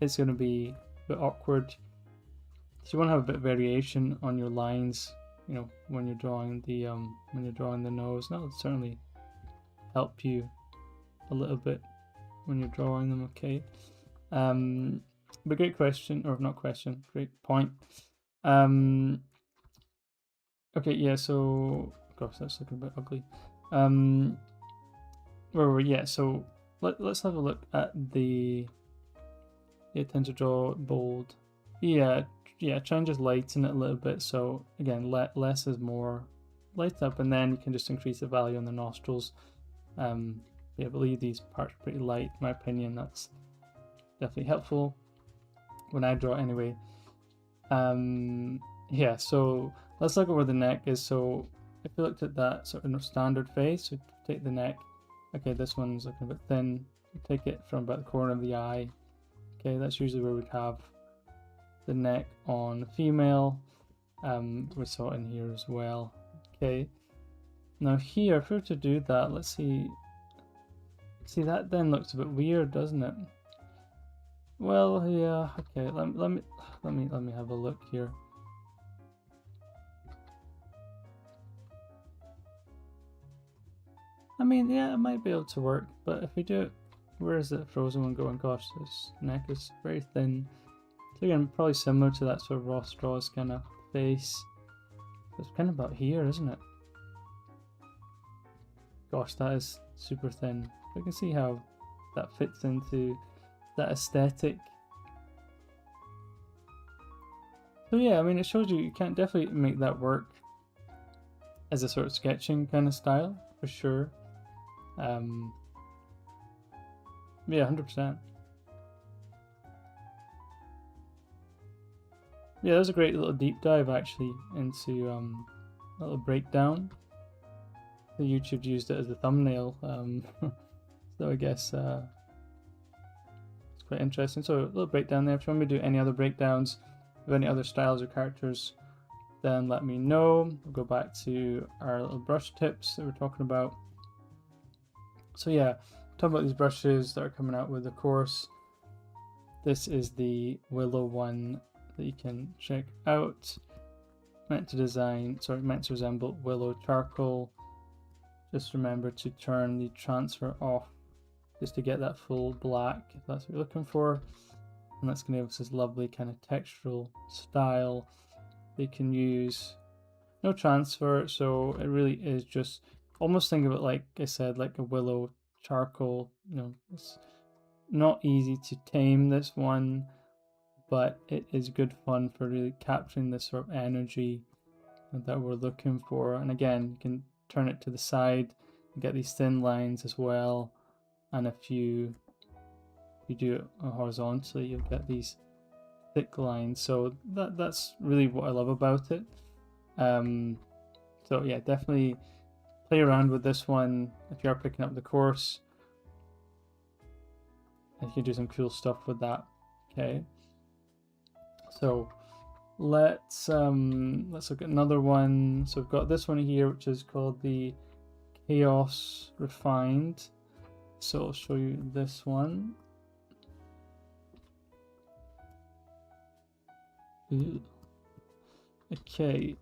it's going to be a bit awkward. So you want to have a bit of variation on your lines, you know, when you're drawing the nose. That would certainly help you a little bit when you're drawing them. Okay. But great question, or not question, great point. Okay, yeah, so gosh, that's looking a bit ugly. Where were we? Yeah, so let's have a look at the tend to draw bold. Yeah, try and just lighten it a little bit. So again, less is more. Light up, and then you can just increase the value on the nostrils. Yeah, but leave these parts pretty light, in my opinion. That's definitely helpful when I draw anyway. Yeah, so let's look at where the neck is. So if you looked at that sort of standard face, so take the neck. Okay, this one's looking a bit thin. Take it from about the corner of the eye. Okay, that's usually where we'd have the neck on the female. We saw it in here as well. Okay, now here, if we were to do that, let's see. See, that then looks a bit weird, doesn't it? Well, yeah. Okay, let me have a look here. I mean, yeah, it might be able to work, but if we do it, where is the frozen one going? Gosh, this neck is very thin. So again, probably similar to that sort of Ross Straws kind of face. It's kind of about here, isn't it? Gosh, that is super thin. You can see how that fits into that aesthetic. So yeah, I mean, it shows you can definitely make that work as a sort of sketching kind of style, for sure. Yeah, 100%. Yeah, that was a great little deep dive actually into a little breakdown. The YouTube used it as a thumbnail, so I guess it's quite interesting. So a little breakdown there. If you want me to do any other breakdowns of any other styles or characters, then let me know. We'll go back to our little brush tips that we're talking about. So yeah, talk about these brushes that are coming out with the course. This is the Willow one that you can check out. Meant to resemble Willow Charcoal. Just remember to turn the transfer off just to get that full black, if that's what you're looking for. And that's going to give us this lovely kind of textural style that you can use. No transfer, so it really is just almost think of it like I said, like a Willow Charcoal. You know, it's not easy to tame this one, but it is good fun for really capturing this sort of energy that we're looking for. And again, you can turn it to the side and get these thin lines as well. And if you do it horizontally, you'll get these thick lines. So that's really what I love about it. So yeah, definitely play around with this one if you are picking up the course. And you can do some cool stuff with that. Okay. So let's look at another one. So we've got this one here, which is called the Chaos Refined. So I'll show you this one. Ooh. Okay.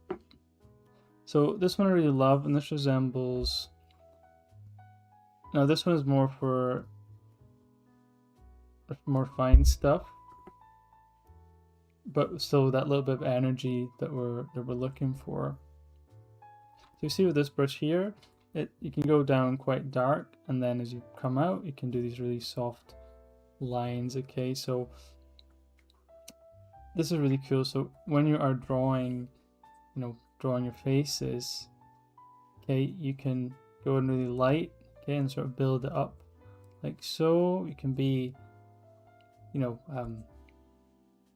So this one I really love, and this resembles. Now this one is more for more fine stuff, but still that little bit of energy that we're looking for. So you see with this brush here, you can go down quite dark, and then as you come out, you can do these really soft lines. Okay, so this is really cool. So when you are drawing, drawing your faces, okay, you can go in really light, okay, and sort of build it up like so. You can be,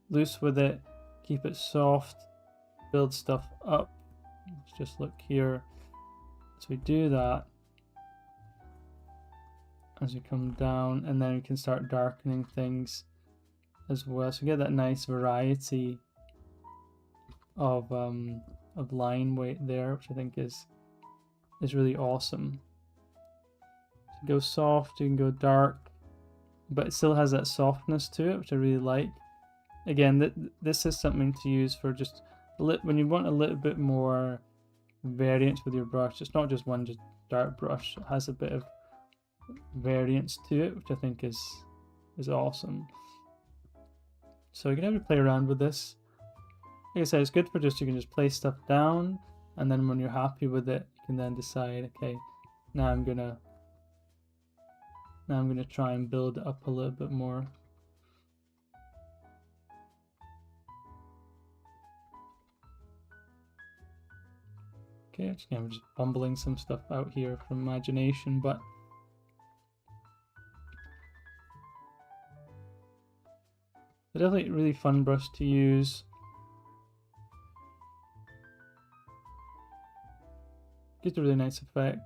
loose with it, keep it soft, build stuff up. Let's just look here. So we do that, as you come down, and then you can start darkening things as well. So you get that nice variety of line weight there, which I think is really awesome. So you go soft, you can go dark, but it still has that softness to it, which I really like. Again, this is something to use for just when you want a little bit more variance with your brush. It's not just one just dark brush. It has a bit of variance to it, which I think is awesome. So you can have to play around with this. Like I said, it's good for you can just place stuff down, and then when you're happy with it, you can then decide, okay, now I'm gonna try and build it up a little bit more. Okay, I'm just bumbling some stuff out here from imagination, but it's definitely a really fun brush to use. Gives a really nice effect.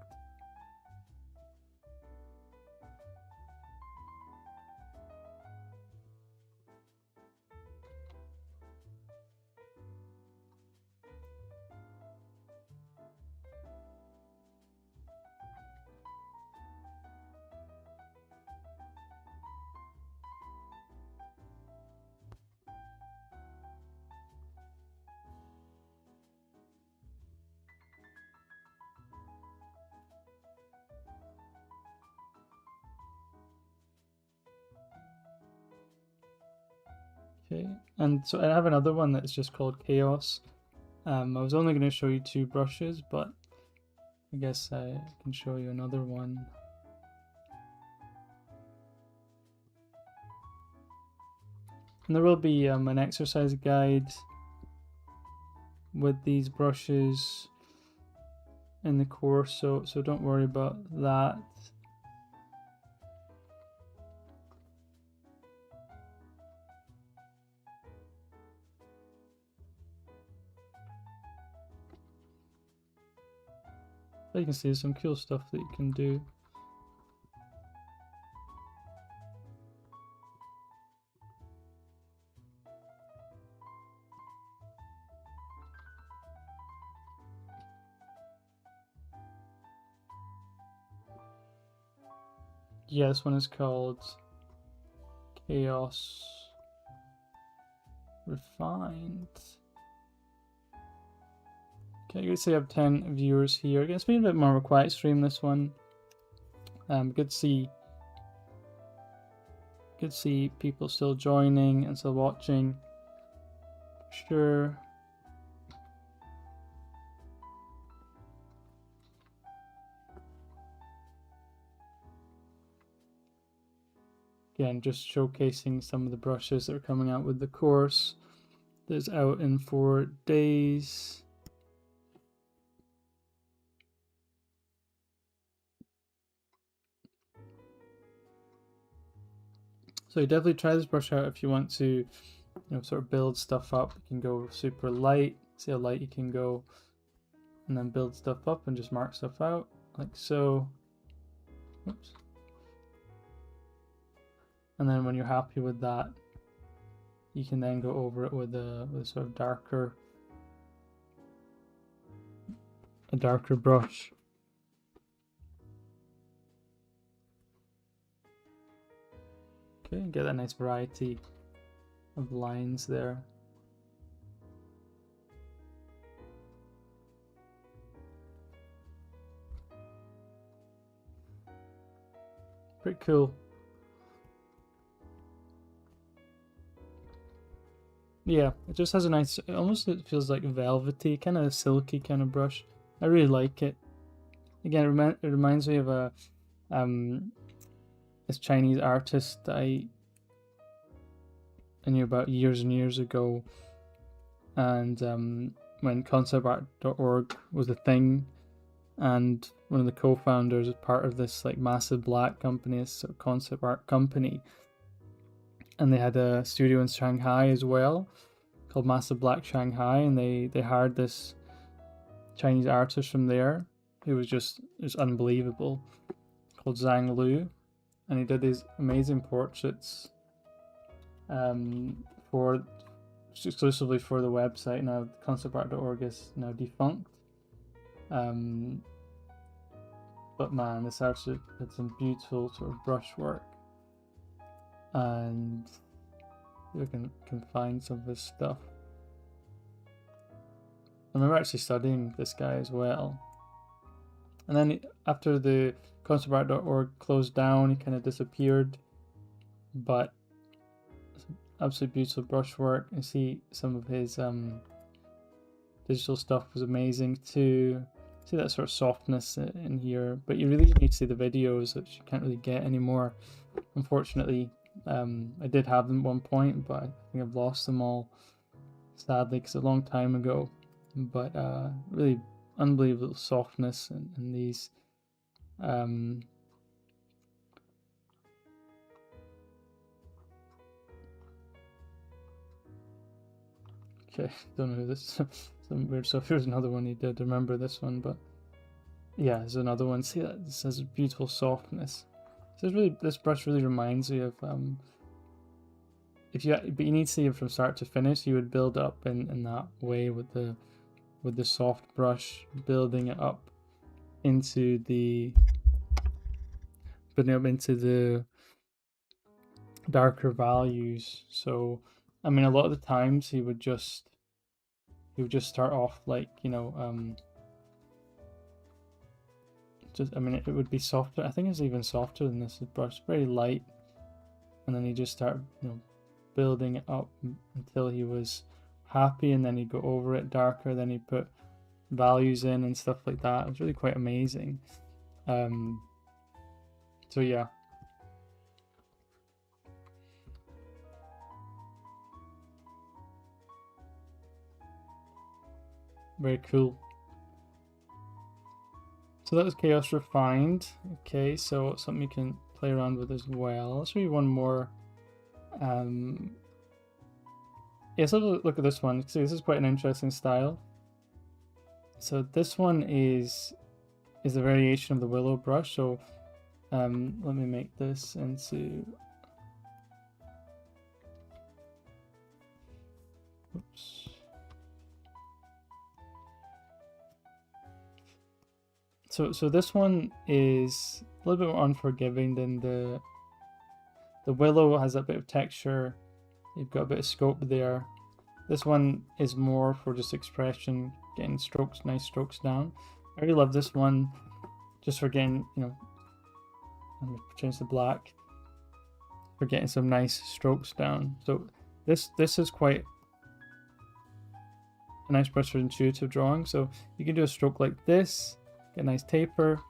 Okay, and so I have another one that's just called Chaos. I was only going to show you 2 brushes, but I guess I can show you another one. And there will be an exercise guide with these brushes in the course, so don't worry about that. But you can see there's some cool stuff that you can do. Yeah, this one is called Chaos Refined. Okay, you can see I have 10 viewers here. It's been a bit more of a quiet stream, this one. Good to see people still joining and still watching. Sure. Again, just showcasing some of the brushes that are coming out with the course. That's out in 4 days. So you definitely try this brush out if you want to, sort of build stuff up. You can go super light, see how light you can go, and then build stuff up and just mark stuff out like so. Oops. And then when you're happy with that, you can then go over it with a sort of darker brush. Okay, get a nice variety of lines there. Pretty cool. Yeah, it just has a nice, it feels like velvety, kind of silky kind of brush. I really like it. Again, it reminds me of a this Chinese artist that I knew about years and years ago, and when conceptart.org was a thing, and one of the co-founders was part of this like massive black company, this sort of concept art company, and they had a studio in Shanghai as well called Massive Black Shanghai, and they hired this Chinese artist from there who was just unbelievable, called Zhang Lu, and he did these amazing portraits for exclusively for the website. Now conceptart.org is now defunct, but man, this actually had some beautiful sort of brushwork, and you can find some of his stuff. I remember actually studying this guy as well. And then after the conceptart.org closed down, he kind of disappeared. But absolutely beautiful brushwork. You see some of his digital stuff was amazing too. See that sort of softness in here. But you really need to see the videos, which you can't really get anymore. Unfortunately, I did have them at one point, but I think I've lost them all, sadly, because a long time ago. But really unbelievable softness in these. Okay, don't know who this some weird stuff. Here's another one he did. Remember this one, but yeah, there's another one. See that this has a beautiful softness. So it's really, this brush really reminds me of but you need to see it from start to finish. You would build up in that way with the soft brush, building it up into the darker values. So I mean, a lot of the times he would just start off like, you know, I mean, it would be softer. I think it's even softer than this brush, very light, and then he just started, you know, building it up until he was happy, and then he'd go over it darker, then he'd put values in and stuff like that. It was really quite amazing. So yeah. Very cool. So that was Chaos Refined. Okay, so something you can play around with as well. Let's show you one more. Yeah, so look at this one. See, this is quite an interesting style. So this one is a variation of the willow brush. So let me make this into. Oops. So this one is a little bit more unforgiving than the willow. Has a bit of texture. You've got a bit of scope there. This one is more for just expression, getting strokes, nice strokes down. I really love this one, just for getting, you know, I'm going to change the black, for getting some nice strokes down. So this is quite a nice brush for intuitive drawing. So you can do a stroke like this, get a nice taper,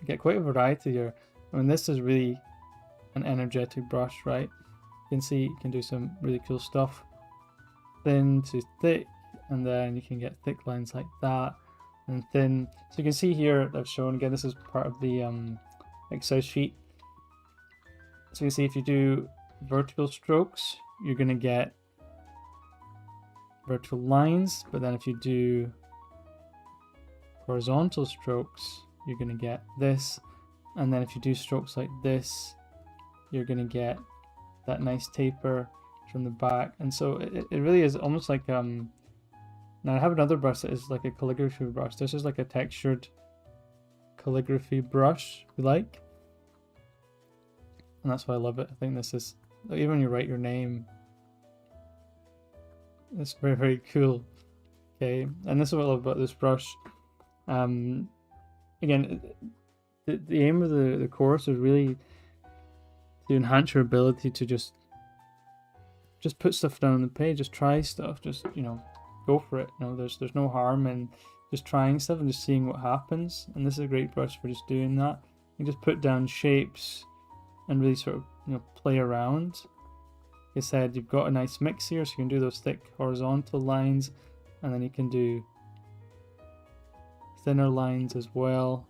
get quite a variety here. I mean, this is really an energetic brush, right? You can see you can do some really cool stuff. Thin to thick, and then you can get thick lines like that, and thin. So you can see here I've shown, again, this is part of the exercise sheet. So you see if you do vertical strokes, you're going to get vertical lines, but then if you do horizontal strokes, you're going to get this, and then if you do strokes like this, you're going to get that nice taper from the back. And so it really is almost like now I have another brush that is like a calligraphy brush. This is like a textured calligraphy brush, if you like, and that's why I love it. I think this is, even when you write your name, it's very, very cool. Okay, and this is what I love about this brush. Again, the aim of the course is really to enhance your ability to just put stuff down on the page, just try stuff, just, you know, go for it. You know, there's no harm in just trying stuff and just seeing what happens. And this is a great brush for just doing that. You just put down shapes and really sort of, you know, play around. Like I said, you've got a nice mix here, so you can do those thick horizontal lines, and then you can do thinner lines as well.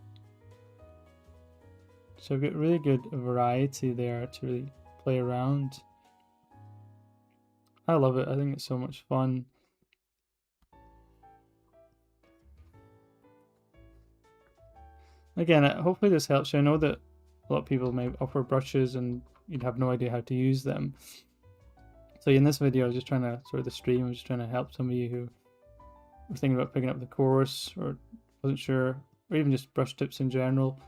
So you've got really good variety there to really play around. I love it. I think it's so much fun. Again, hopefully this helps you. I know that a lot of people may offer brushes and you'd have no idea how to use them. So in this video, I was just trying to sort of the stream, I was just trying to help some of you who were thinking about picking up the course or wasn't sure, or even just brush tips in general.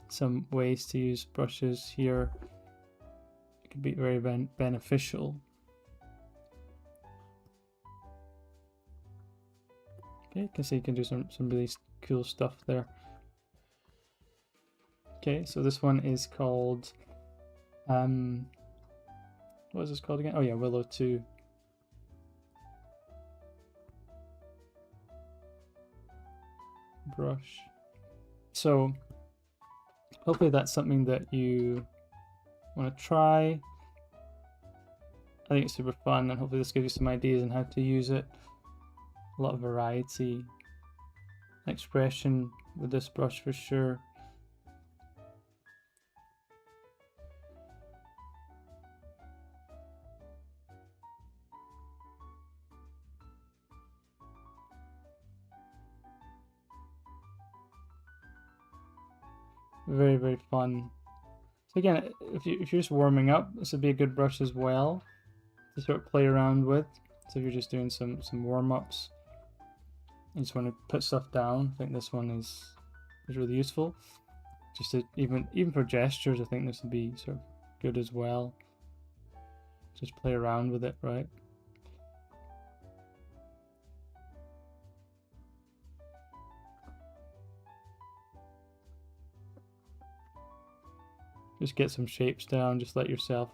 Some ways to use brushes here. It could be very beneficial. Okay, you can see you can do some really cool stuff there. Okay, so this one is called, what is this called again? Oh yeah, Willow 2. Brush. So hopefully that's something that you want to try. I think it's super fun, and hopefully this gives you some ideas on how to use it. A lot of variety, expression with this brush for sure. Very, very fun. So again, if you're just warming up, this would be a good brush as well to sort of play around with. So if you're just doing some warm-ups, you just want to put stuff down, I think this one is really useful. Just to, even for gestures, I think this would be sort of good as well. Just play around with it, right? Just get some shapes down, just let yourself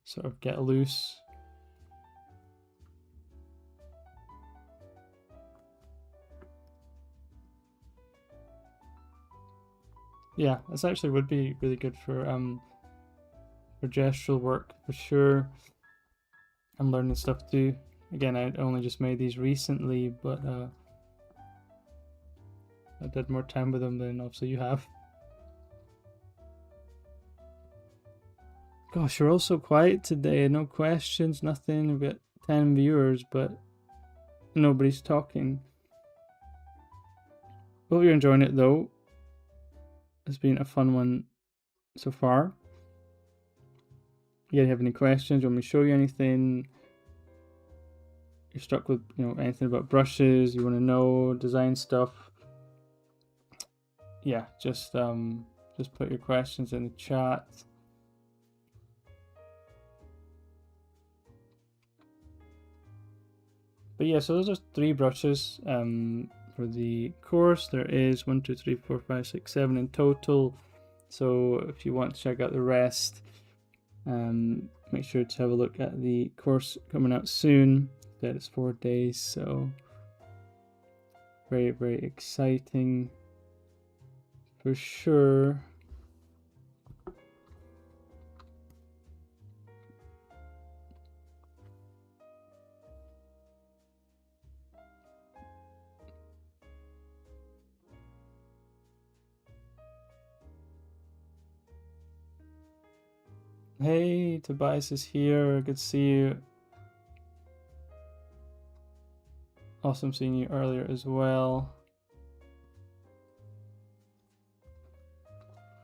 sort of get loose. Yeah, this actually would be really good for gestural work for sure. I'm learning stuff too. Again, I only just made these recently, but I did more time with them than obviously you have. Gosh, you're all so quiet today. No questions, nothing. We've got 10 viewers, but nobody's talking. Hope you're enjoying it though. It's been a fun one so far. You have any questions? You want me to show you anything? You're stuck with, anything about brushes? You want to know design stuff? Yeah, just put your questions in the chat. But yeah, so those are 3 brushes for the course. There is 1, 2, 3, 4, 5, 6, 7 in total. So if you want to check out the rest, make sure to have a look at the course coming out soon. That is 4 days, so very, very exciting for sure. Hey, Tobias is here. Good to see you. Awesome seeing you earlier as well.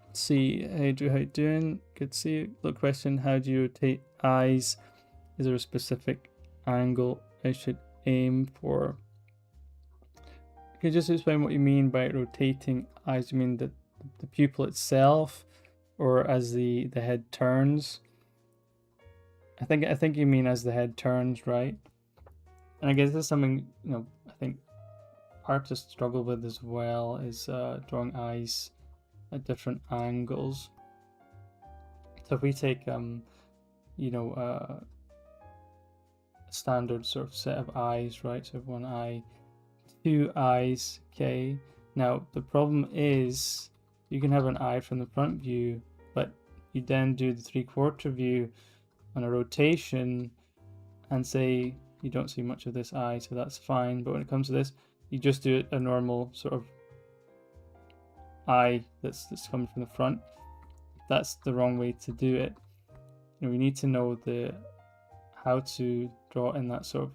Let's see. Hey, Drew, how you doing? Good to see you. Look, question: how do you rotate eyes? Is there a specific angle I should aim for? Can you just explain what you mean by rotating eyes? You mean the pupil itself, or as the head turns? I think you mean as the head turns, right? And I guess this is something I think artists struggle with as well, is drawing eyes at different angles. So if we take a standard sort of set of eyes, right? So 1 eye, 2 eyes. Okay. Now the problem is you can have an eye from the front view, but you then do the 3/4 view on a rotation and say you don't see much of this eye, so that's fine. But when it comes to this, you just do a normal sort of eye that's coming from the front. That's the wrong way to do it. We need to know how to draw in that sort of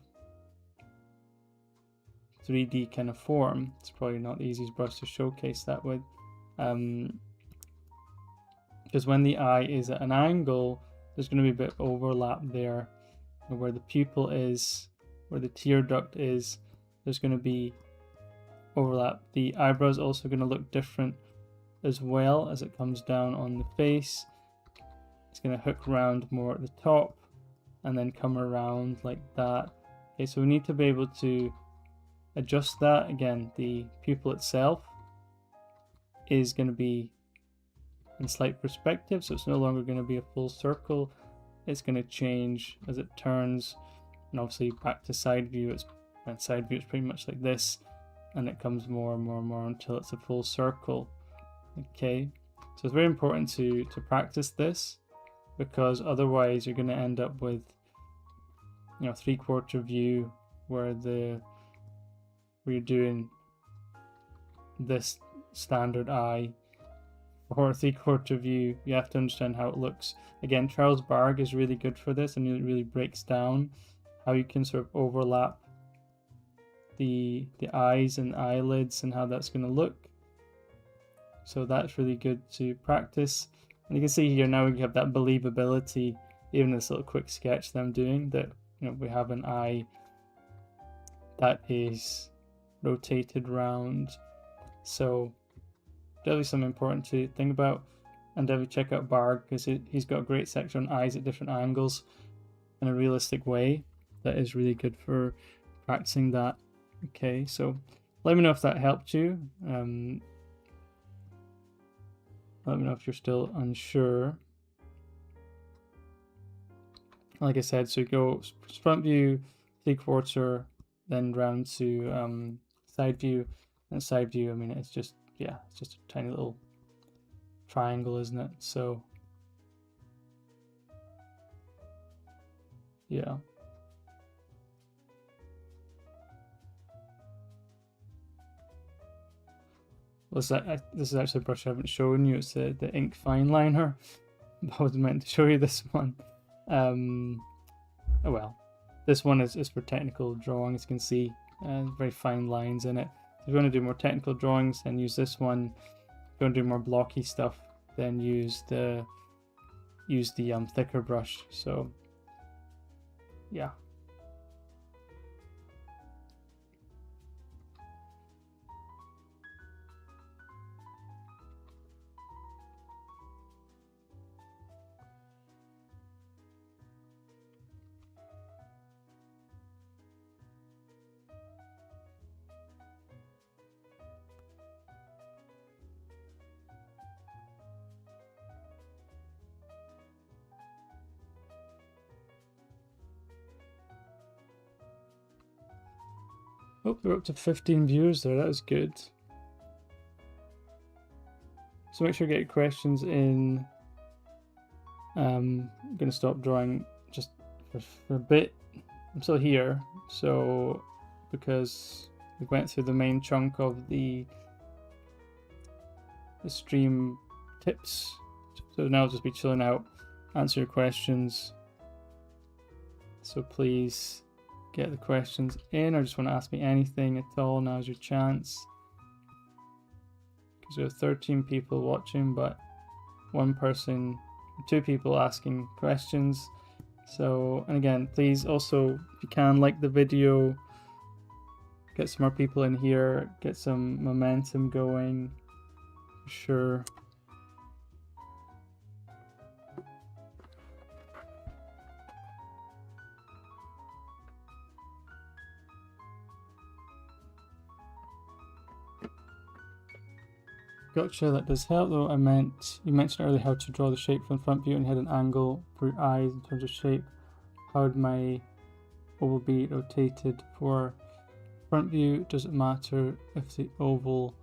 3D kind of form. It's probably not the easiest brush to showcase that with. because when the eye is at an angle, there's going to be a bit of overlap there. And where the pupil is, where the tear duct is, there's going to be overlap. The eyebrow is also going to look different as well as it comes down on the face. It's going to hook around more at the top and then come around like that. Okay, so we need to be able to adjust that. Again, the pupil itself is going to be in slight perspective, so it's no longer going to be a full circle. It's going to change as it turns, and obviously back to side view. It's pretty much like this, and it comes more and more and more until it's a full circle. Okay, so it's very important to practice this, because otherwise you're going to end up with, you know, 3/4 view where you're doing this standard eye, or 3/4 view. You have to understand how it looks. Again, Charles Barg is really good for this, and it really breaks down how you can sort of overlap the eyes and eyelids and how that's going to look. So that's really good to practice. And you can see here now we have that believability, even this little quick sketch that I'm doing, that, you know, we have an eye that is rotated round. So definitely something important to think about, and definitely check out Barg, because he's got a great section on eyes at different angles in a realistic way that is really good for practicing that. Okay, so let me know if that helped you. Let me know if you're still unsure. Like I said, so you go front view, 3/4, then round to side view. And side view, I mean, it's just, yeah, it's just a tiny little triangle, isn't it? So, yeah. This is actually a brush I haven't shown you. It's the ink fine liner. I was meant to show you this one. Oh well, this one is for technical drawing, as you can see. Very fine lines in it. If you want to do more technical drawings, then use this one. If you want to do more blocky stuff, then use the thicker brush. So yeah. Oh, we're up to 15 viewers there. That was good. So make sure you get your questions in. I'm going to stop drawing just for a bit. I'm still here, so because we went through the main chunk of the stream tips, so now I'll just be chilling out, answer your questions. So please get the questions in, or just want to ask me anything at all, now's your chance. Because we have 13 people watching, but two people asking questions. So, and again, please also, if you can, like the video, get some more people in here, get some momentum going, for sure. Gotcha, that does help though. You mentioned earlier how to draw the shape from front view and had an angle for your eyes in terms of shape. How would my oval be rotated for front view? Does it matter if the oval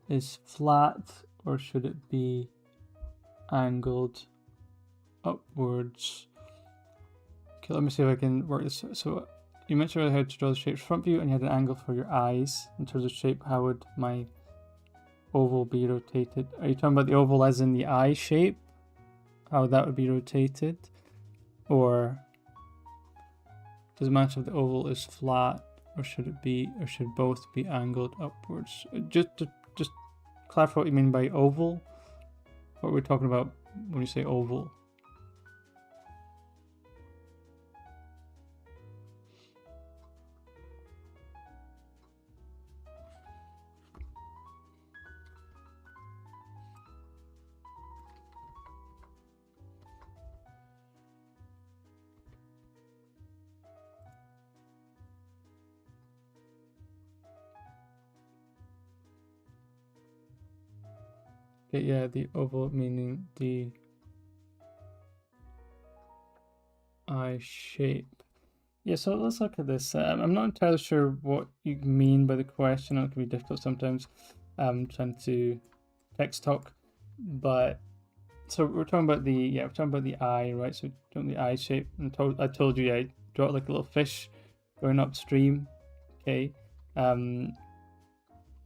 is flat, or should it be angled upwards? Okay, let me see if I can work this. So you mentioned earlier how to draw the shape front view and you had an angle for your eyes in terms of shape. How would my oval be rotated? Are you talking about the oval as in the eye shape? How that would be rotated? Or does it matter if the oval is flat, or should both be angled upwards? Just clarify what you mean by oval. what we're talking about when you say oval. Okay, yeah, the oval meaning the eye shape. Yeah, so let's look at this. I'm not entirely sure what you mean by the question. It can be difficult sometimes trying to text talk. But so we're talking about we're talking about the eye, right? So talking the eye shape. And I told you I draw it like a little fish going upstream. Okay. And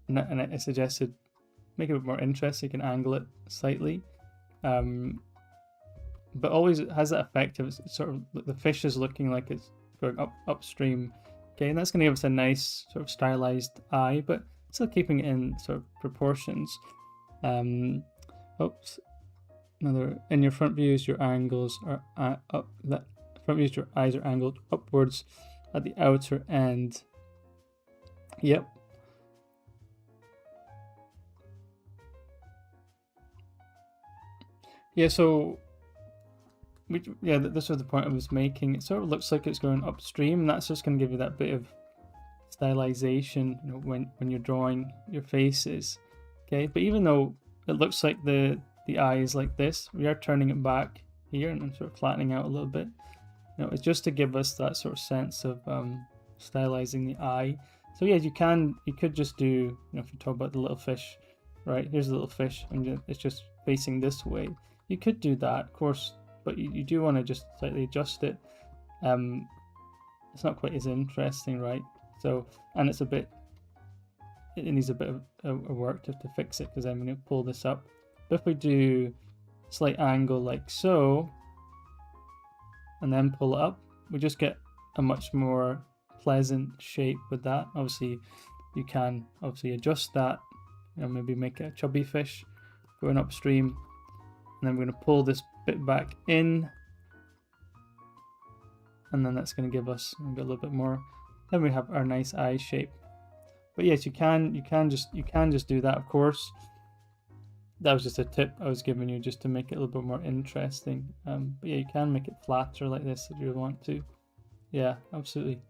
I suggested make it a bit more interesting. You can angle it slightly. But always it has that effect of it's sort of the fish is looking like it's going upstream. Okay, and that's going to give us a nice sort of stylized eye, but still keeping it in sort of proportions. Oops. Another in your front views, your angles are up. That front views, your eyes are angled upwards at the outer end. Yep. Yeah. So. This was the point I was making. It sort of looks like it's going upstream, and that's just going to give you that bit of stylization, you know, when you're drawing your faces. Okay, but even though it looks like the eye is like this, we are turning it back here and sort of flattening out a little bit. You know, it's just to give us that sort of sense of stylizing the eye. So yeah, you could just do, you know, if you talk about the little fish, right? Here's the little fish, and it's just facing this way. You could do that, of course. But you do want to just slightly adjust it. It's not quite as interesting, right? So, and it needs a bit of work to fix it, because I'm going to pull this up. But if we do slight angle like so, and then pull it up, we just get a much more pleasant shape with that. Obviously, you can adjust that, you know, maybe make it a chubby fish going upstream. And then we're going to pull this bit back in, and then that's going to give us a little bit more. Then we have our nice eye shape. But yes, you can just do that, of course. That was just a tip I was giving you just to make it a little bit more interesting. But yeah, you can make it flatter like this if you want to. Yeah, absolutely.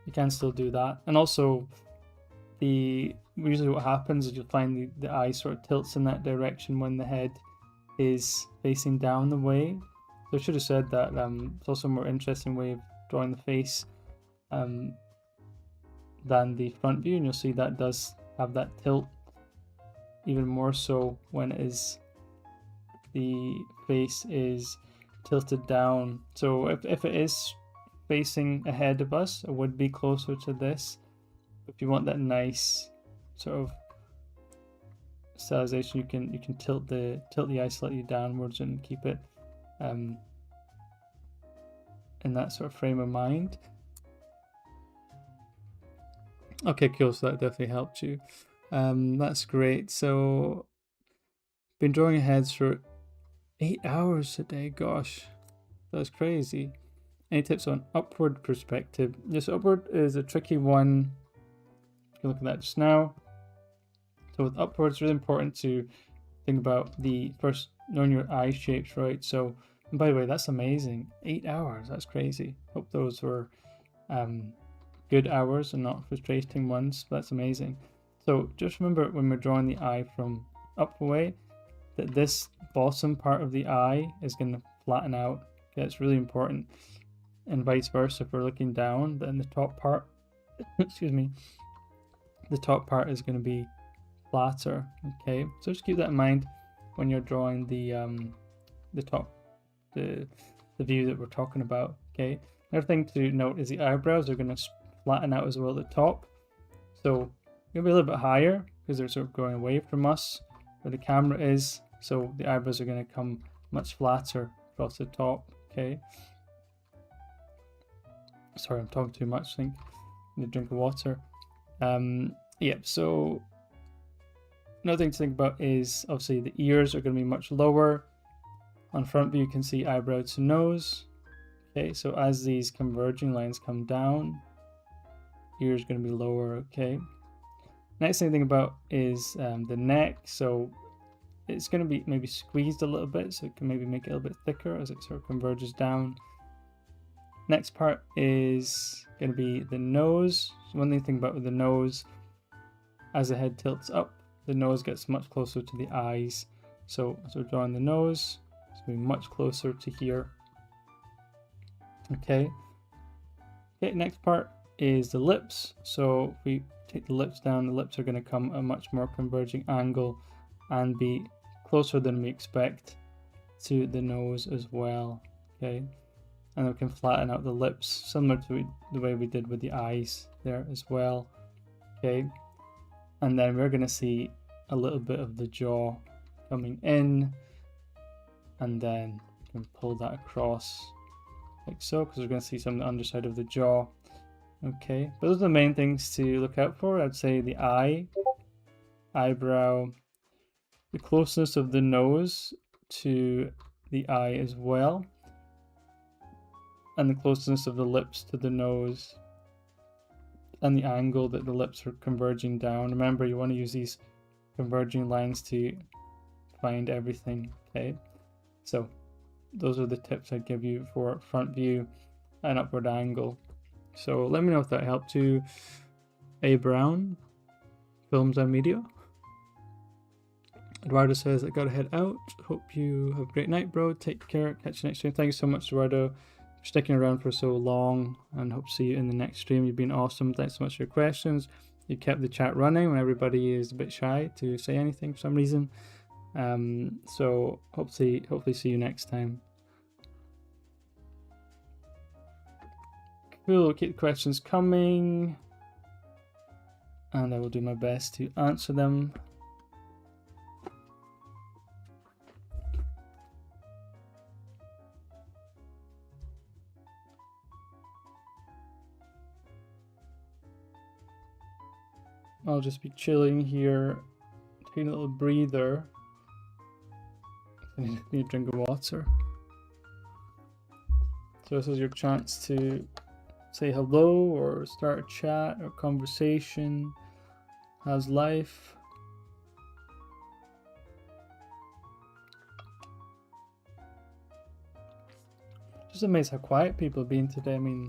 You can still do that. And also usually what happens is you'll find the eye sort of tilts in that direction when the head is facing down the way. So I should have said that. It's also a more interesting way of drawing the face than the front view, and you'll see that does have that tilt even more so when the face is tilted down. So if it is facing ahead of us, it would be closer to this. If you want that nice sort of stylization, you can tilt the eye slightly downwards and keep it in that sort of frame of mind. Okay, cool. So that definitely helped you. That's great. So been drawing heads for 8 hours today. Gosh, that's crazy. Any tips on upward perspective? Yes, upward is a tricky one. Look at that just now. So with upwards, it's really important to think about knowing your eye shapes, right? So, and by the way, that's amazing. 8 hours, that's crazy. Hope those were good hours and not frustrating ones. That's amazing. So just remember when we're drawing the eye from up away, that this bottom part of the eye is going to flatten out. Okay, it's really important. And vice versa, if we're looking down, then the top part, excuse me, the top part is going to be flatter. Okay, so just keep that in mind when you're drawing the view that we're talking about. Okay, another thing to note is the eyebrows are going to flatten out as well at the top, so you'll be a little bit higher because they're sort of going away from us where the camera is, so the eyebrows are going to come much flatter across the top. Okay, sorry, I'm talking too much. I think I need a drink of water. Yep, so another thing to think about is obviously the ears are going to be much lower. On front view, you can see eyebrow to nose. Okay, so as these converging lines come down, ears are going to be lower. Okay. Next thing to think about is the neck. So it's going to be maybe squeezed a little bit, so it can maybe make it a little bit thicker as it sort of converges down. Next part is going to be the nose. So one thing to think about with the nose, as the head tilts up, the nose gets much closer to the eyes. So as we're drawing the nose, it's going to be much closer to here. Okay. Okay, next part is the lips. So if we take the lips down, the lips are going to come a much more converging angle and be closer than we expect to the nose as well. Okay. And we can flatten out the lips similar to the way we did with the eyes there as well. Okay. And then we're going to see a little bit of the jaw coming in, and then we can pull that across like so, because we're going to see some of the underside of the jaw. Okay, but those are the main things to look out for. I'd say the eye, eyebrow, the closeness of the nose to the eye as well, and the closeness of the lips to the nose, and the angle that the lips are converging down. Remember, you want to use these converging lines to find everything. Okay, so those are the tips I'd give you for front view and upward angle. So let me know if that helped you. A Brown, Films and Media. Eduardo says, I gotta head out. Hope you have a great night, bro. Take care. Catch you next stream. Thank you so much, Eduardo, for sticking around for so long, and hope to see you in the next stream. You've been awesome. Thanks so much for your questions. You kept the chat running when everybody is a bit shy to say anything for some reason. So hopefully see you next time. Cool, keep the questions coming, and I will do my best to answer them. I'll just be chilling here, taking a little breather. I need a drink of water. So this is your chance to say hello or start a chat or conversation. How's life? Just amazed how quiet people have been today. I mean,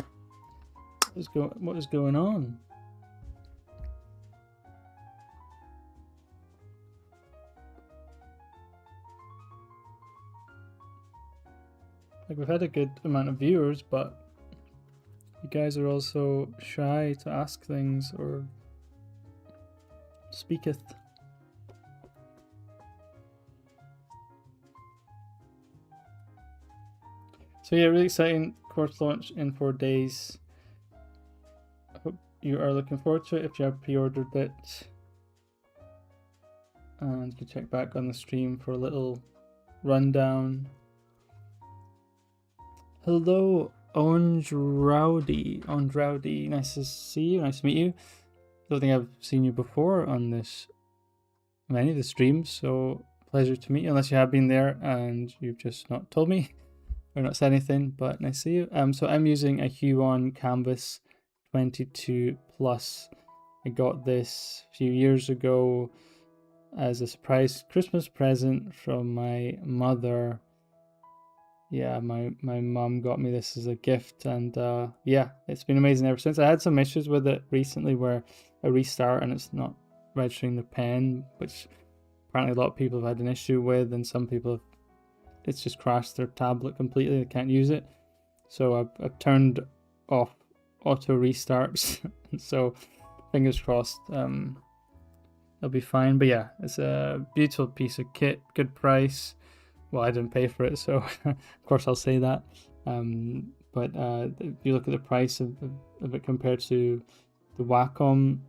what is going on? Like, we've had a good amount of viewers, but you guys are also shy to ask things or speaketh. So yeah, really exciting course launch in 4 days. I hope you are looking forward to it if you have pre-ordered it. And you can check back on the stream for a little rundown. Hello, Ondraudi, nice to see you, nice to meet you. I don't think I've seen you before on many of the streams, so pleasure to meet you, unless you have been there and you've just not told me or not said anything, but nice to see you. So I'm using a Huon Canvas 22 Plus. I got this a few years ago as a surprise Christmas present from my mother. Yeah, my mum got me this as a gift, and yeah, it's been amazing ever since. I had some issues with it recently where I restart and it's not registering the pen, which apparently a lot of people have had an issue with, and some people it's just crashed their tablet completely. They can't use it. So I've turned off auto restarts. So fingers crossed, it'll be fine. But yeah, it's a beautiful piece of kit, good price. Well, I didn't pay for it, so of course I'll say that. But if you look at the price of it compared to the Wacom,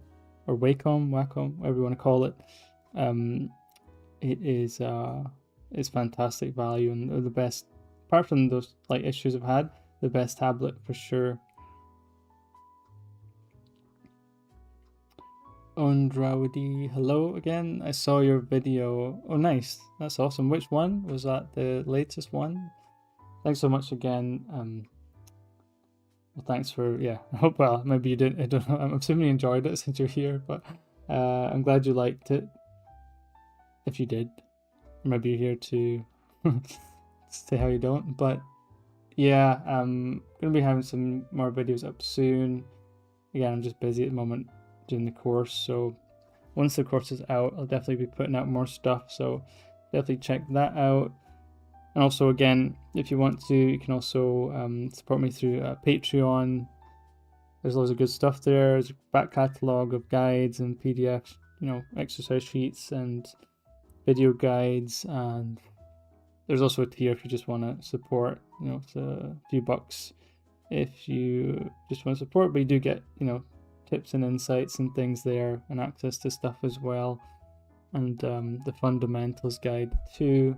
or Wacom, whatever you want to call it, it is it's fantastic value, and the best, apart from those like issues I've had, the best tablet for sure. Ondrawdy, hello again. I saw your video. Oh, nice. That's awesome. Which one? Was that the latest one? Thanks so much again. Well, thanks for, yeah. I hope, well, maybe you didn't, I don't know. I'm assuming you enjoyed it since you're here, but I'm glad you liked it. If you did. Maybe you're here to say how you don't. But yeah, I'm going to be having some more videos up soon. Again, I'm just busy at the moment doing the course, so once the course is out, I'll definitely be putting out more stuff, so definitely check that out. And also, again, if you want to, you can also support me through Patreon. There's loads of good stuff there. There's a back catalogue of guides and PDFs, you know, exercise sheets and video guides, and there's also a tier if you just want to support, you know, it's a few bucks if you just want to support, but you do get, you know, tips and insights and things there, and access to stuff as well, and the fundamentals guide too.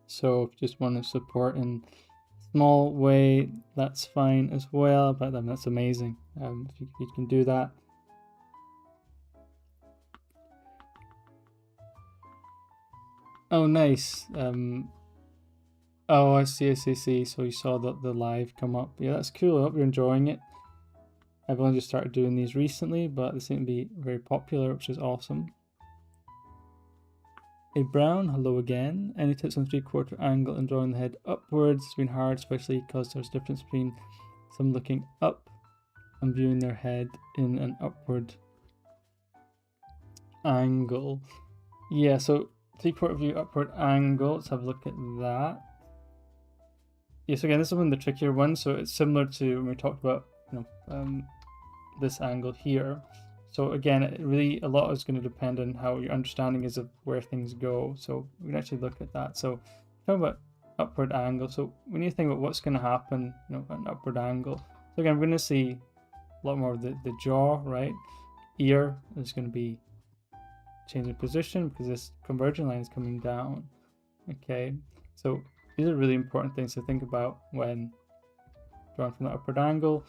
So if you just want to support in a small way, that's fine as well, but that's amazing if you can do that. Oh, nice. Oh, I see. So you saw the live come up. Yeah, that's cool. I hope you're enjoying it. I've only just started doing these recently, but they seem to be very popular, which is awesome. A Brown, hello again. Any tips on 3/4 angle and drawing the head upwards? It's been hard, especially because there's a difference between some looking up and viewing their head in an upward angle. Yeah, so 3/4 view upward angle. Let's have a look at that. Yes, again, this is one of the trickier ones. So it's similar to when we talked about, you know, this angle here. So again, a lot is going to depend on how your understanding is of where things go. So we can actually look at that. So talking about upward angle. So we need to think about what's going to happen, you know, at an upward angle. So again, we're going to see a lot more of the jaw, right? Ear is going to be changing position because this converging line is coming down. Okay, so these are really important things to think about when drawing from the upward angle.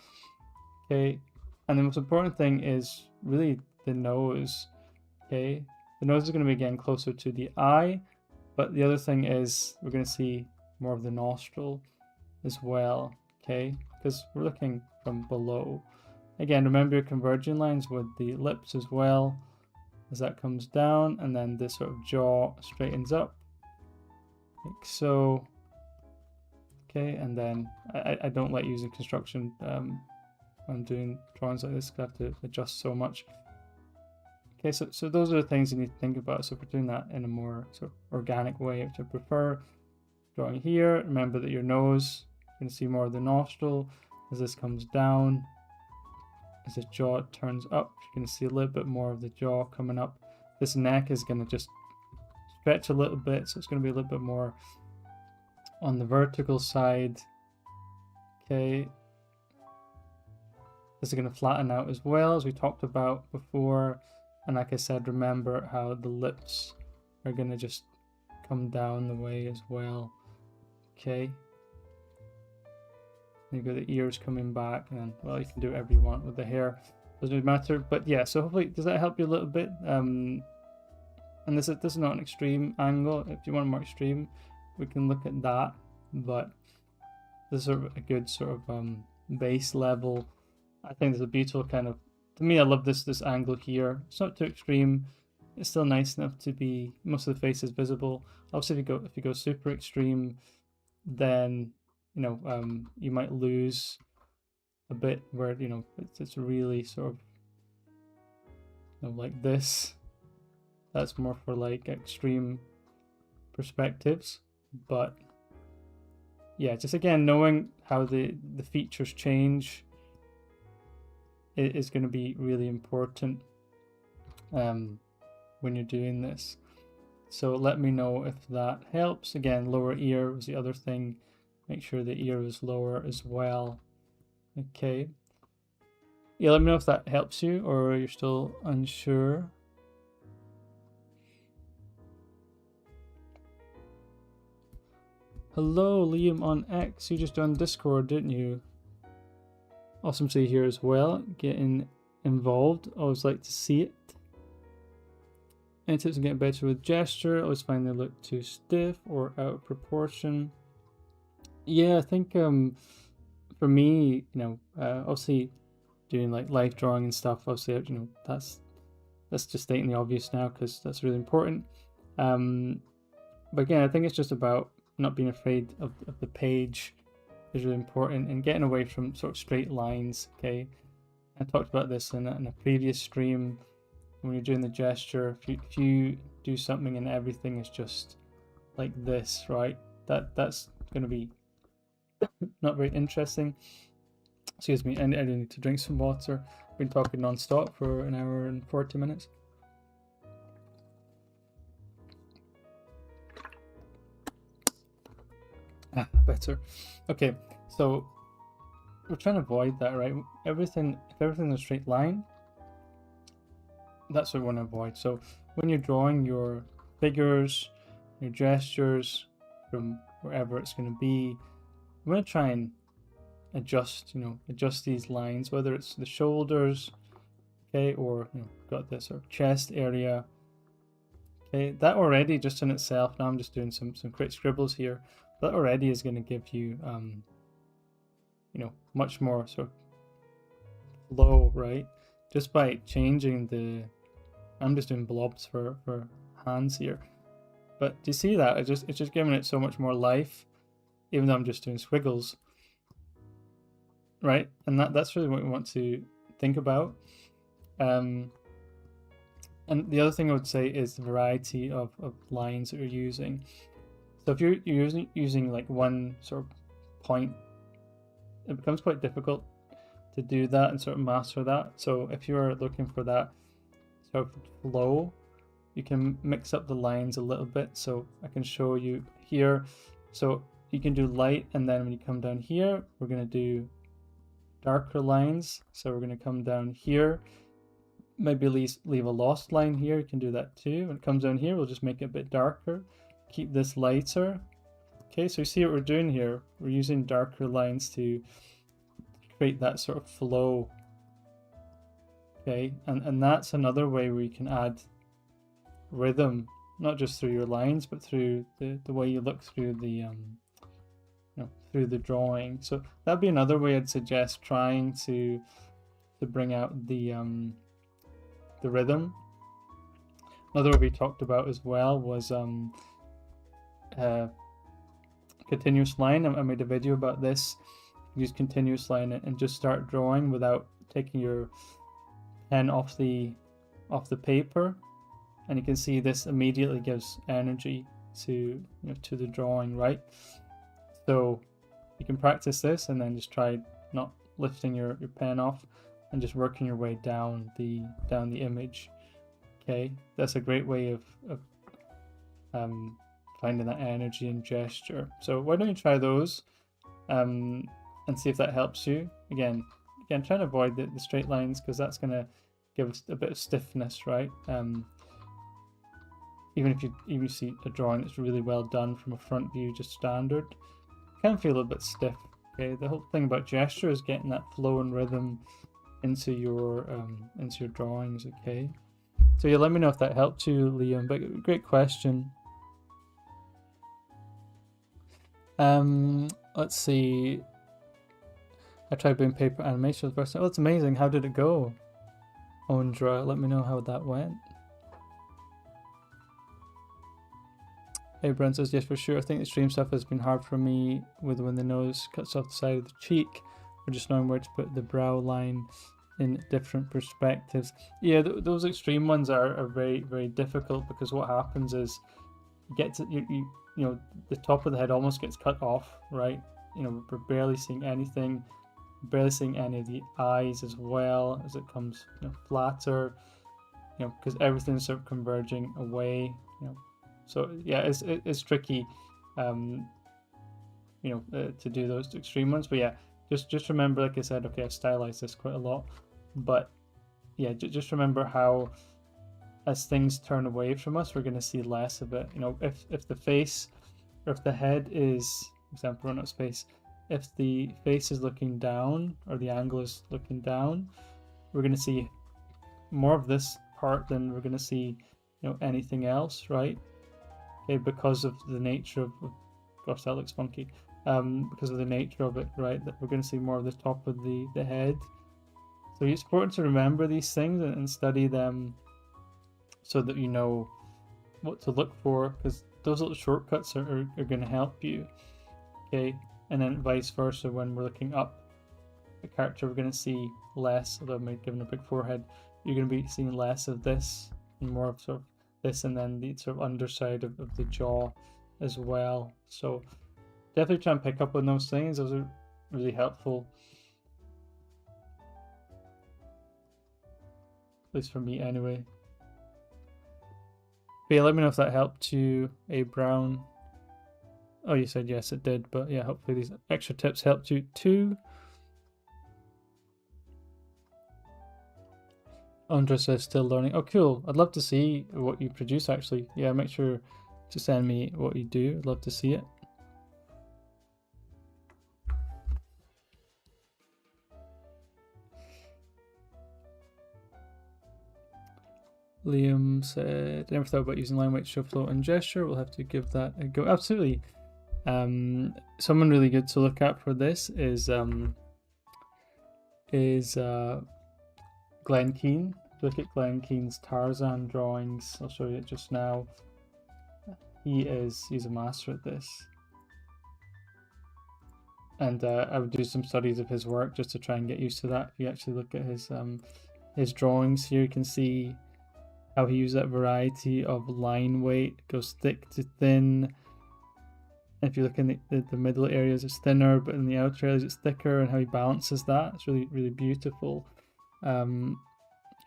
Okay, and the most important thing is really the nose. Okay, the nose is going to be again closer to the eye, but the other thing is we're going to see more of the nostril as well. Okay, because we're looking from below. Again, remember your converging lines with the lips as well, as that comes down, and then this sort of jaw straightens up like so. Okay, and then I don't like using construction when I'm doing drawings like this, because I have to adjust so much. Okay, so those are the things you need to think about. So if we're doing that in a more sort of organic way, which I prefer, drawing here, remember that your nose, you're going to see more of the nostril as this comes down. As the jaw turns up, you're going to see a little bit more of the jaw coming up. This neck is going to just stretch a little bit, so it's going to be a little bit more on the vertical side. Okay, this is going to flatten out as well, as we talked about before. And like I said, remember how the lips are going to just come down the way as well. Okay, you've got the ears coming back, and well, you can do whatever you want with the hair, doesn't really matter. But yeah, so hopefully, does that help you a little bit? And this is not an extreme angle. If you want more extreme, we can look at that, but this is sort of a good sort of base level. I think there's a beautiful kind of, to me, I love this angle here. It's not too extreme. It's still nice enough to be, most of the face is visible. Obviously, if you go super extreme, then you know you might lose a bit where, you know, it's really sort of, you know, like this. That's more for like extreme perspectives. But yeah, just again, knowing how the features change is going to be really important when you're doing this. So let me know if that helps. Again, lower ear was the other thing. Make sure the ear is lower as well. Okay. Yeah, let me know if that helps you or you're still unsure. Hello, Liam on X. You just joined Discord, didn't you? Awesome to see you here as well. Getting involved. I always like to see it. Any tips on getting better with gesture? I always find they look too stiff or out of proportion. Yeah, I think for me, obviously doing like life drawing and stuff, obviously, that's just stating the obvious now because that's really important. But again, I think it's just about not being afraid of the page is really important, and getting away from sort of straight lines. Okay, I talked about this in a previous stream. When you're doing the gesture, if you do something and everything is just like this, right? That's going to be not very interesting. Excuse me, I do need to drink some water. I've been talking non-stop for an hour and 40 minutes. Better. Okay, so we're trying to avoid that, right? If everything's a straight line, that's what we want to avoid. So when you're drawing your figures, your gestures from wherever it's going to be, I'm going to try and adjust these lines, whether it's the shoulders, okay, or got this sort of chest area. Okay, that already just in itself, now I'm just doing some quick scribbles here, that already is going to give you much more sort of flow, right? Just by changing I'm just doing blobs for hands here, but do you see that it's just giving it so much more life, even though I'm just doing squiggles, right? And that's really what we want to think about. And the other thing I would say is the variety of lines that you're using. So if you're using like one sort of point, it becomes quite difficult to do that and sort of master that. So if you're looking for that sort of flow, you can mix up the lines a little bit. So I can show you here. So you can do light, and then when you come down here, we're going to do darker lines. So we're going to come down here, maybe leave a lost line here. You can do that too. When it comes down here, we'll just make it a bit darker. Keep this lighter. Okay, so you see what we're doing here. We're using darker lines to create that sort of flow. Okay, and that's another way where you can add rhythm, not just through your lines, but through the way you look through the through the drawing. So that'd be another way I'd suggest trying to bring out the rhythm. Another way we talked about as well was continuous line. I made a video about this. Use continuous line and just start drawing without taking your pen off the paper, and you can see this immediately gives energy to the drawing, right? So you can practice this and then just try not lifting your pen off and just working your way down the image. Okay, that's a great way of finding that energy and gesture. So why don't you try those and see if that helps you. Again, trying to avoid the straight lines, because that's going to give us a bit of stiffness, right? Even if you see a drawing that's really well done from a front view, just standard, it can feel a little bit stiff. Okay, the whole thing about gesture is getting that flow and rhythm into your drawings. Okay, so yeah, let me know if that helped you, Liam. But great question. Let's see. I tried doing paper animation for the first time. Oh, it's amazing. How did it go? Ondra, let me know how that went. Hey, Brent says, yes, for sure. I think the stream stuff has been hard for me with when the nose cuts off the side of the cheek, or just knowing where to put the brow line in different perspectives. Yeah, those extreme ones are very, very difficult, because what happens is you get to, you know, the top of the head almost gets cut off, right? You know, we're barely seeing anything. Barely seeing any of the eyes as well as it comes flatter, because everything's sort of converging away, so yeah, it's tricky to do those extreme ones. But yeah, just remember, like I said, okay, I've stylized this quite a lot, but yeah, just remember how as things turn away from us, we're going to see less of it. If the face or if the head is, for example, run out of space, if the face is looking down or the angle is looking down, we're going to see more of this part than we're going to see, anything else, right? Okay, because of the nature of gosh, that looks funky. Because of the nature of it, right? That we're going to see more of the top of the head. So it's important to remember these things and study them so that you know what to look for, because those little shortcuts are going to help you. Okay, and then vice versa, when we're looking up the character, we're going to see less, although I might give him a big forehead, you're going to be seeing less of this and more of sort of this, and then the sort of underside of the jaw as well. So definitely try and pick up on those things. Those are really helpful, at least for me anyway. But yeah, let me know if that helped you, A Brown. Oh, you said yes, it did. But yeah, hopefully these extra tips helped you too. Andra says still learning. Oh, cool. I'd love to see what you produce, actually. Yeah, make sure to send me what you do. I'd love to see it. Liam said, never thought about using line weight, show flow, and gesture. We'll have to give that a go. Absolutely. Someone really good to look at for this is Glenn Keane. Look at Glenn Keane's Tarzan drawings. I'll show you it just now. He's a master at this. And I would do some studies of his work just to try and get used to that. If you actually look at his drawings here, you can see how he used that variety of line weight. It goes thick to thin. If you look in the middle areas, it's thinner, but in the outer areas, it's thicker, and how he balances that. It's really, really beautiful. I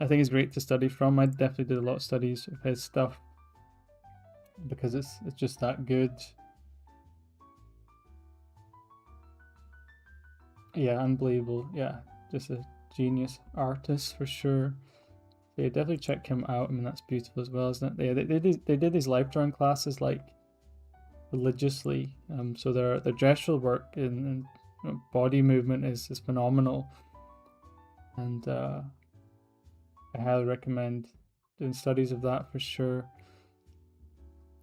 think it's great to study from. I definitely did a lot of studies of his stuff because it's just that good. Yeah, unbelievable. Yeah, just a genius artist for sure. So yeah, definitely check him out. I mean, that's beautiful as well, isn't it? Yeah, they did these life drawing classes like religiously. So their gestural work and body movement is phenomenal, and I highly recommend doing studies of that for sure.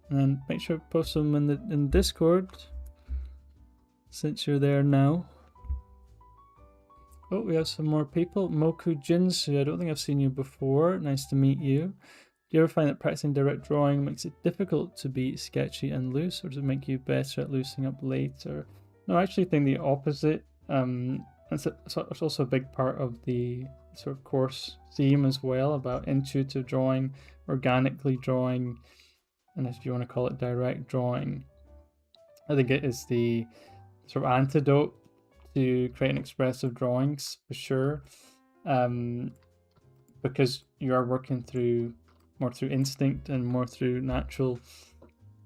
And then make sure to post them in Discord since you're there now. Oh, we have some more people. Moku Jinsu, I don't think I've seen you before. Nice to meet you. Do you ever find that practicing direct drawing makes it difficult to be sketchy and loose, or does it make you better at loosening up later? No, I actually think the opposite. It's also a big part of the sort of course theme as well, about intuitive drawing, organically drawing, and if you want to call it direct drawing. I think it is the sort of antidote to creating expressive drawings for sure, because you are working more through instinct and more through natural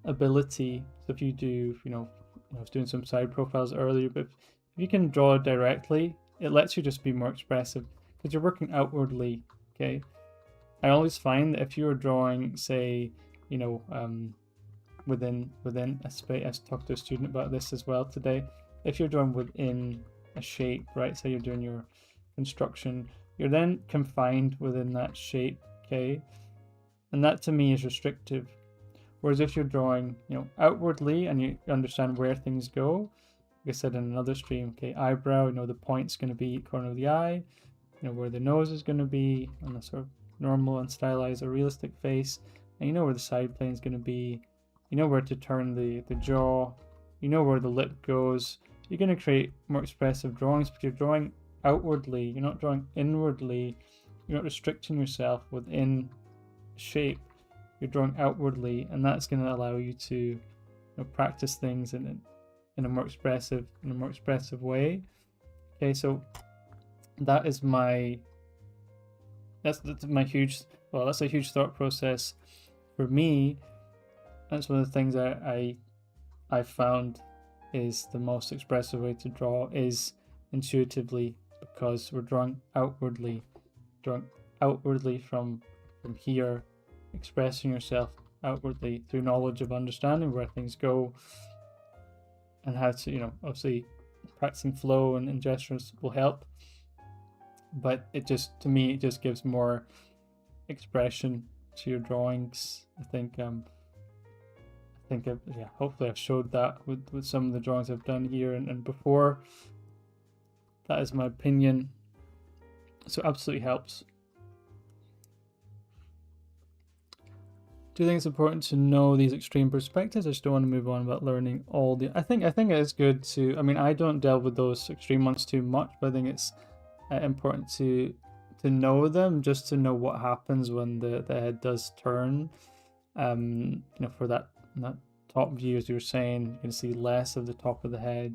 ability. So if you do, I was doing some side profiles earlier, but if you can draw directly, it lets you just be more expressive because you're working outwardly. Okay, I always find that if you're drawing, say, within a space, I talked to a student about this as well today. If you're drawing within a shape, right, say you're doing your construction, you're then confined within that shape, okay, and that to me is restrictive. Whereas if you're drawing, outwardly, and you understand where things go, like I said in another stream, okay, eyebrow, the point's going to be corner of the eye, where the nose is going to be on the sort of normal and stylized or realistic face, and where the side plane is going to be, where to turn the jaw, where the lip goes. You're going to create more expressive drawings, but you're drawing outwardly, you're not drawing inwardly, you're not restricting yourself within shape, you're drawing outwardly, and that's going to allow you to practice things in a more expressive way. Okay, so that's a huge thought process for me. That's one of the things I found is the most expressive way to draw is intuitively, because we're drawing outwardly from here, expressing yourself outwardly through knowledge of understanding where things go and how to, obviously practicing flow and gestures will help. but it just, to me, it just gives more expression to your drawings. I think yeah, hopefully I've showed that with some of the drawings I've done here and before. That is my opinion. So absolutely helps. Do you think it's important to know these extreme perspectives? I just don't want to move on about learning all the. I think it is good to. I mean, I don't delve with those extreme ones too much, but I think it's important to know them, just to know what happens when the head does turn. You know, for that top view, as you were saying, you can see less of the top of the head,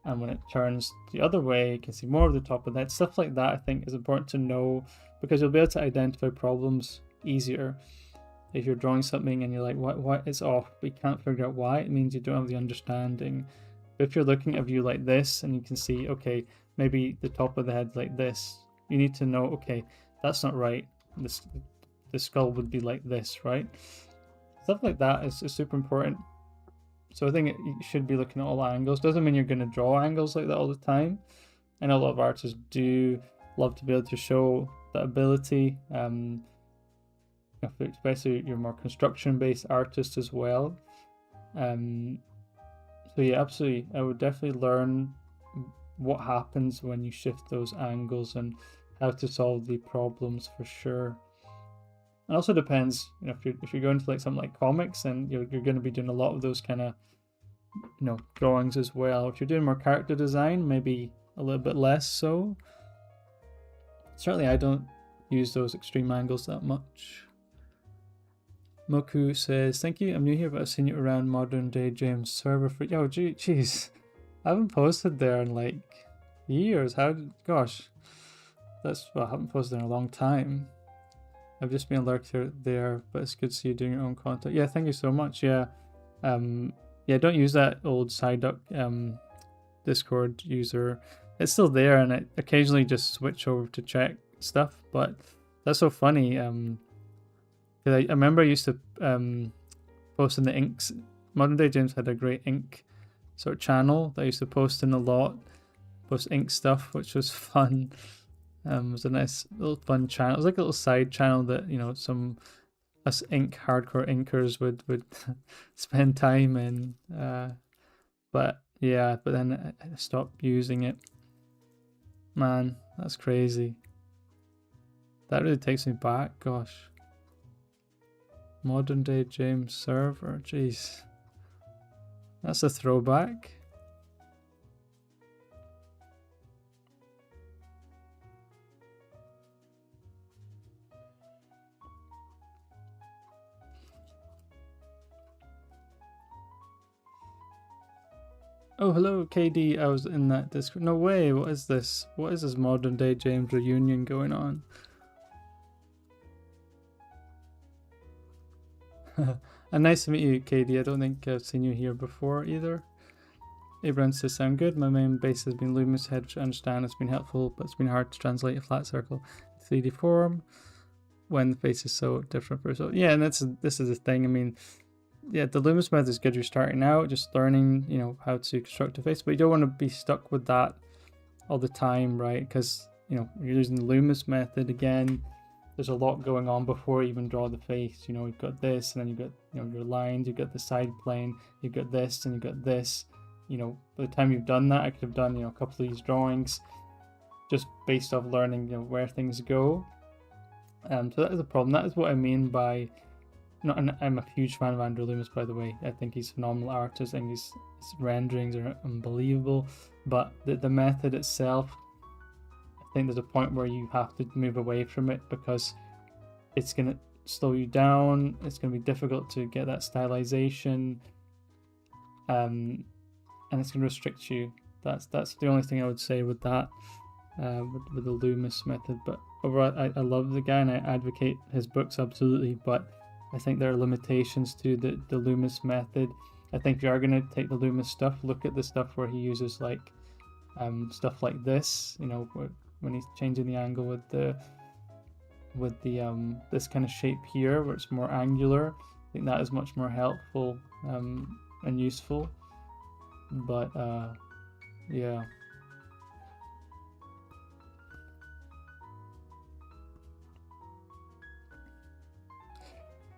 and when it turns the other way, you can see more of the top of the head. Stuff like that, I think, is important to know, because you'll be able to identify problems easier. If you're drawing something and you're like, what is off, but you can't figure out why, it means you don't have the understanding. But if you're looking at a view like this and you can see, okay, maybe the top of the head like this, you need to know, okay, that's not right. The skull would be like this, right? Stuff like that is super important. So I think you should be looking at all angles. Doesn't mean you're going to draw angles like that all the time. I know a lot of artists do love to be able to show that ability. Especially your more construction-based artists as well. So yeah, absolutely. I would definitely learn what happens when you shift those angles and how to solve the problems for sure. It also depends, you know, if you're going to like something like comics, then you're going to be doing a lot of those kind of, you know, drawings as well. If you're doing more character design, maybe a little bit less so. Certainly, I don't use those extreme angles that much. Moku says, thank you, I'm new here, but I've seen you around Modern Day James server for... Yo, jeez. I haven't posted there in like years. Gosh. I haven't posted in a long time. I've just been a lurker there, but it's good to see you doing your own content. Yeah, thank you so much. Yeah. Yeah, don't use that old Psyduck Discord user. It's still there, and I occasionally just switch over to check stuff, but that's so funny. I remember I used to post in the inks. Modern Day James had a great ink sort of channel that I used to post in a lot, post ink stuff, which was fun. It was a nice little fun channel. It was like a little side channel that, you know, some us hardcore inkers would spend time in. But then I stopped using it. Man, that's crazy. That really takes me back. Gosh. Modern Day James server, jeez. That's a throwback. Oh, hello, KD. I was in that Discord. No way. What is this? What is this Modern Day James reunion going on? And nice to meet you, KD. I don't think I've seen you here before either. Abraham says, sound good. My main base has been Loomis Head, which I understand has been helpful, but it's been hard to translate a flat circle to 3D form when the face is so different for so. Yeah, and this is the thing. I mean, yeah, the Loomis method is good. You're starting out, just learning, you know, how to construct a face, but you don't want to be stuck with that all the time, right? Because, you know, you're using the Loomis method again. There's a lot going on before you even draw the face. You know, you've got this, and then you've got, you know, your lines, you've got the side plane, you've got this, and you've got this. You know, by the time you've done that, I could have done, you know, a couple of these drawings just based off learning, you know, where things go. So that is a problem. That is what I mean by, and I'm a huge fan of Andrew Loomis, by the way. I think he's a phenomenal artist. I think his renderings are unbelievable. But the method itself, I think there's a point where you have to move away from it because it's going to slow you down. It's going to be difficult to get that stylization, and it's going to restrict you. That's the only thing I would say with that, with the Loomis method. But overall, I love the guy and I advocate his books absolutely. But I think there are limitations to the Loomis method. I think if you are going to take the Loomis stuff, look at the stuff where he uses like stuff like this. You know, when he's changing the angle with the this kind of shape here where it's more angular. I think that is much more helpful and useful. But yeah.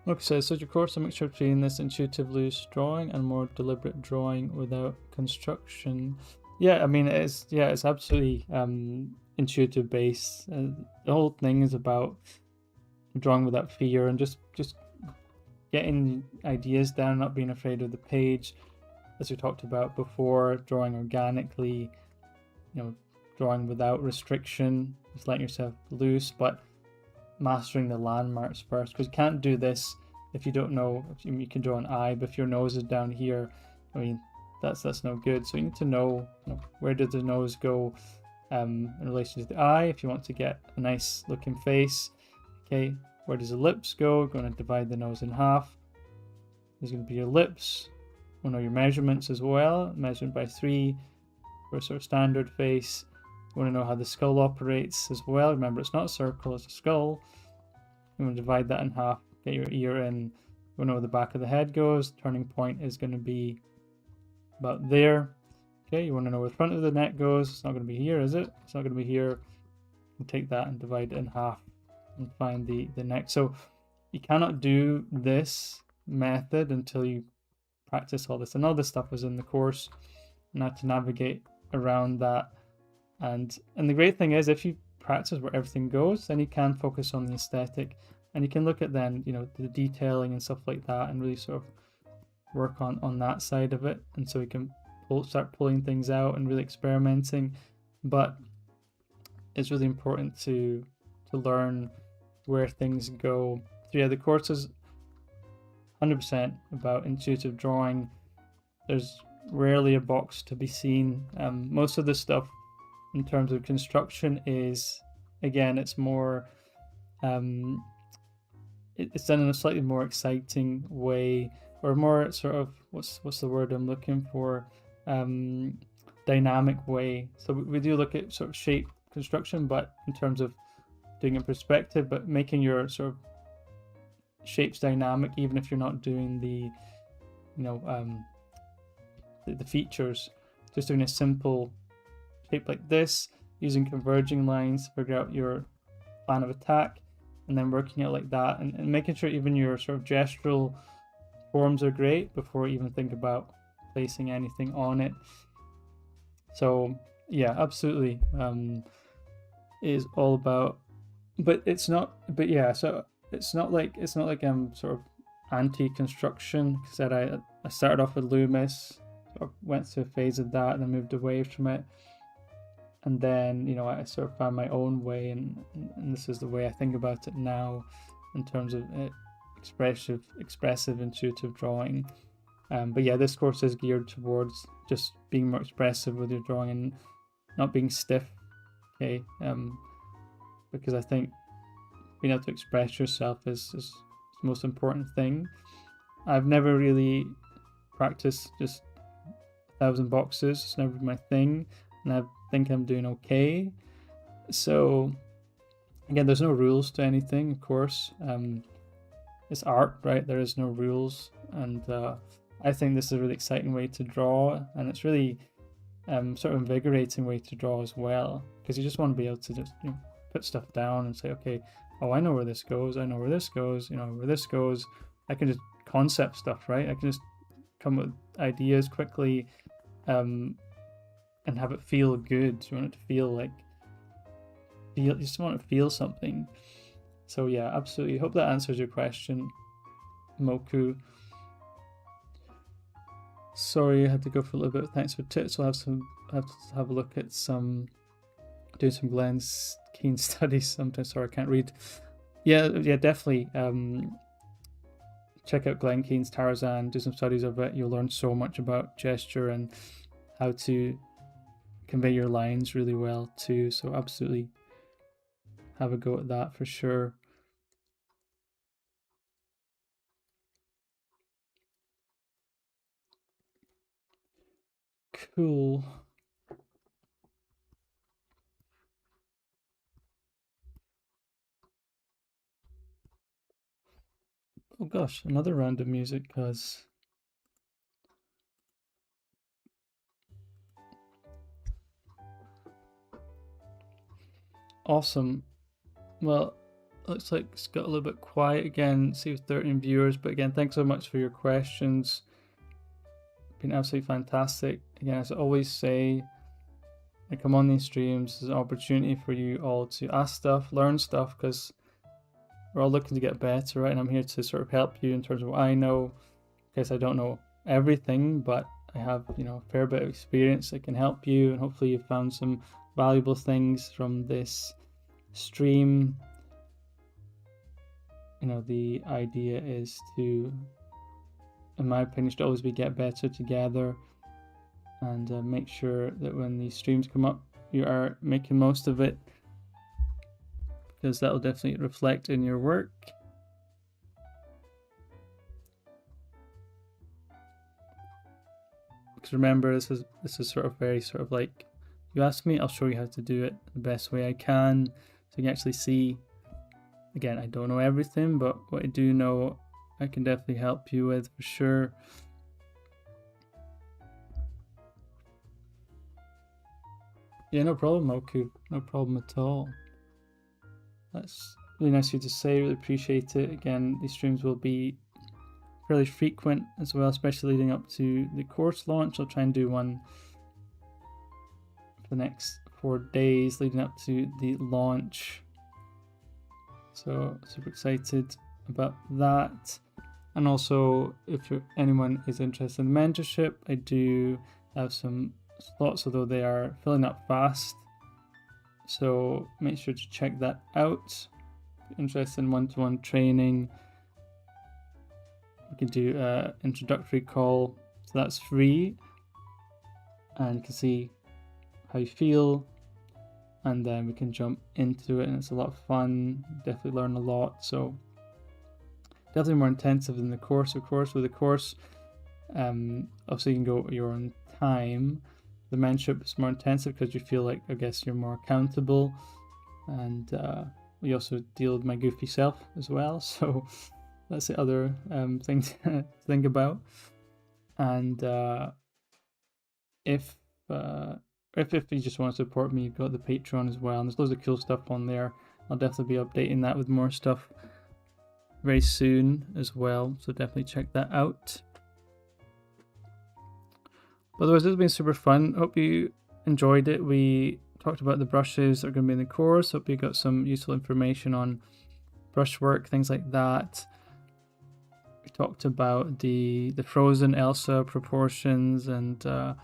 Okay, so such a course, a mixture between this intuitive loose drawing and more deliberate drawing without construction. Yeah, I mean it's absolutely intuitive based. The whole thing is about drawing without fear and just getting ideas down, not being afraid of the page, as we talked about before, drawing organically, drawing without restriction, just letting yourself loose, but mastering the landmarks first, because you can't do this if you don't know. You can draw an eye, but if your nose is down here, I mean, that's no good. So you need to know, where does the nose go in relation to the eye if you want to get a nice looking face. Okay, where does the lips go? You're going to divide the nose in half. There's going to be your lips. You know your measurements as well, measured by 3 for a sort of standard face. You want to know how the skull operates as well. Remember, it's not a circle, it's a skull. You want to divide that in half, get your ear in. You want to know where the back of the head goes. Turning point is going to be about there. Okay, you want to know where the front of the neck goes. It's not going to be here, is it? It's not going to be here. We'll take that and divide it in half and find the neck. So you cannot do this method until you practice all this. And all this stuff was in the course, and how to navigate around that. And the great thing is, if you practice where everything goes, then you can focus on the aesthetic, and you can look at then the detailing and stuff like that, and really sort of work on that side of it. And so you can start pulling things out and really experimenting. But it's really important to learn where things go. So yeah, the course is 100% about intuitive drawing. There's rarely a box to be seen. Most of the stuff in terms of construction is, again, it's more it's done in a slightly more exciting way, or more sort of what's the word I'm looking for, dynamic way. So we do look at sort of shape construction, but in terms of doing it in perspective, but making your sort of shapes dynamic, even if you're not doing the the features. Just doing a simple shape like this, using converging lines to figure out your plan of attack, and then working it like that, and making sure even your sort of gestural forms are great before you even think about placing anything on it. So yeah, absolutely, is all about, but it's not. But yeah, so it's not like I'm sort of anti-construction. Said I started off with Loomis, sort of went through a phase of that, and then moved away from it. And then, I sort of found my own way, and this is the way I think about it now in terms of expressive, intuitive drawing. But yeah, this course is geared towards just being more expressive with your drawing and not being stiff, okay? Because I think being able to express yourself is the most important thing. I've never really practiced just 1,000 boxes. It's never been my thing, and I think I'm doing okay. So again, there's no rules to anything, of course. It's art, right? There is no rules, and I think this is a really exciting way to draw, and it's really sort of invigorating way to draw as well, because you just want to be able to just put stuff down and say, okay, oh, I know where this goes, I know where this goes, where this goes. I can just concept stuff, right? I can just come up with ideas quickly, and have it feel good. You want it to feel like you just want to feel something. So yeah, absolutely. Hope that answers your question, Moku. Sorry, I had to go for a little bit. Thanks for tips. I'll have to have a look at doing some Glenn Keane studies sometime. Sorry, I can't read. Yeah, definitely. Check out Glenn Keane's Tarzan. Do some studies of it. You'll learn so much about gesture and how to convey your lines really well too. So absolutely have a go at that for sure. Cool. Oh gosh, another round of music, because awesome. Well, looks like it's got a little bit quiet again. See with 13 viewers, but again, thanks so much for your questions. Been absolutely fantastic. Again, as I always say, I come on these streams as an opportunity for you all to ask stuff, learn stuff, because we're all looking to get better, right? And I'm here to sort of help you in terms of what I know. Because I don't know everything, but I have, a fair bit of experience that can help you, and hopefully you found some valuable things from this stream. The idea is to, in my opinion, should always be get better together, and make sure that when these streams come up, you are making most of it, because that will definitely reflect in your work. Because remember, this is sort of very sort of like, you ask me, I'll show you how to do it the best way I can, so you can actually see. Again, I don't know everything, but what I do know, I can definitely help you with for sure. Yeah, no problem, Oku. No problem at all. That's really nice of you to say. Really appreciate it. Again, these streams will be fairly frequent as well, especially leading up to the course launch. I'll try and do one for the next 4 days leading up to the launch. So super excited about that. And also, if anyone is interested in mentorship, I do have some slots, although they are filling up fast. So make sure to check that out. If you're interested in one-to-one training, we can do an introductory call. So that's free. And you can see how you feel. And then we can jump into it, and it's a lot of fun. Definitely learn a lot. So definitely more intensive than the course, of course. With the course, obviously you can go at your own time. The mentorship is more intensive because you feel like, I guess, you're more accountable, and we also deal with my goofy self as well. So that's the other thing to think about. And if you just want to support me, you've got the Patreon as well, and there's loads of cool stuff on there. I'll definitely be updating that with more stuff very soon as well, so definitely check that out. But otherwise, this has been super fun. Hope you enjoyed it. We talked about the brushes that are going to be in the course. Hope you got some useful information on brushwork, things like that. We talked about the frozen Elsa proportions, and that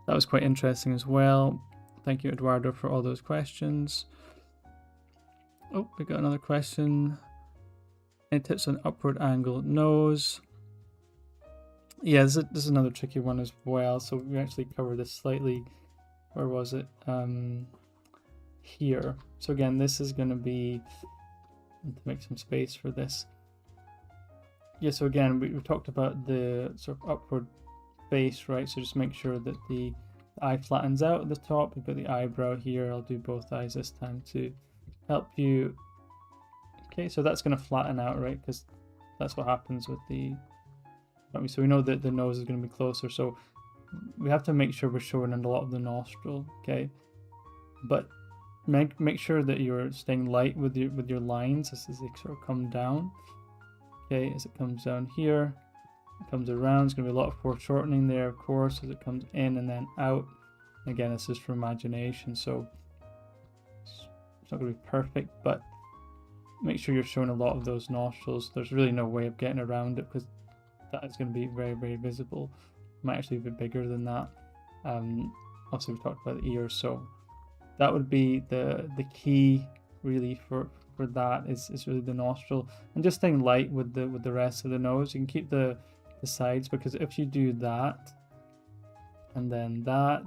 was quite interesting as well. Thank you, Eduardo, for all those questions. Oh, we got another question. Any tips on upward angle nose? Yeah, this is another tricky one as well. So we actually covered this slightly. Where was it? Here. So again, this is going to be, to make some space for this. Yeah, so again, we've talked about the sort of upward face, right? So just make sure that the eye flattens out at the top. We've got the eyebrow here. I'll do both eyes this time to help you. Okay, so that's going to flatten out, right? Because that's what happens with the... So we know that the nose is going to be closer. So we have to make sure we're showing a lot of the nostril, okay? But make sure that you're staying light with your lines as they sort of come down. Okay, as it comes down here, it comes around. There's going to be a lot of foreshortening there, of course, as it comes in and then out. Again, this is for imagination, so it's not going to be perfect, but make sure you're showing a lot of those nostrils. There's really no way of getting around it because that is going to be very, very visible. It might actually be bigger than that. Also, we talked about the ears, so that would be the key really for that is really the nostril, and just staying light with the rest of the nose. You can keep the sides, because if you do that and then that,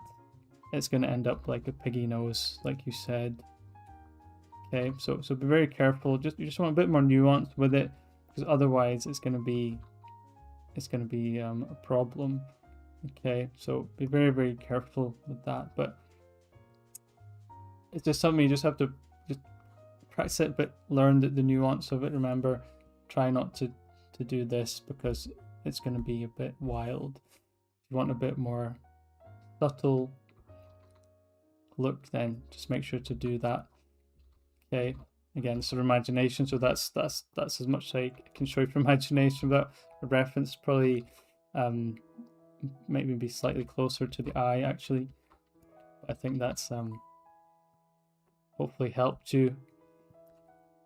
it's going to end up like a piggy nose, like you said. Okay, so be very careful. You just want a bit more nuance with it, because otherwise it's going to be a problem. Okay, so be very, very careful with that. But it's just something you just have to just practice it, but learn the nuance of it. Remember, try not to do this because it's going to be a bit wild. If you want a bit more subtle look, then just make sure to do that. Okay, again, sort of imagination. So that's as much as I can show you for imagination. Without a reference, probably maybe be slightly closer to the eye actually. I think that's hopefully helped you.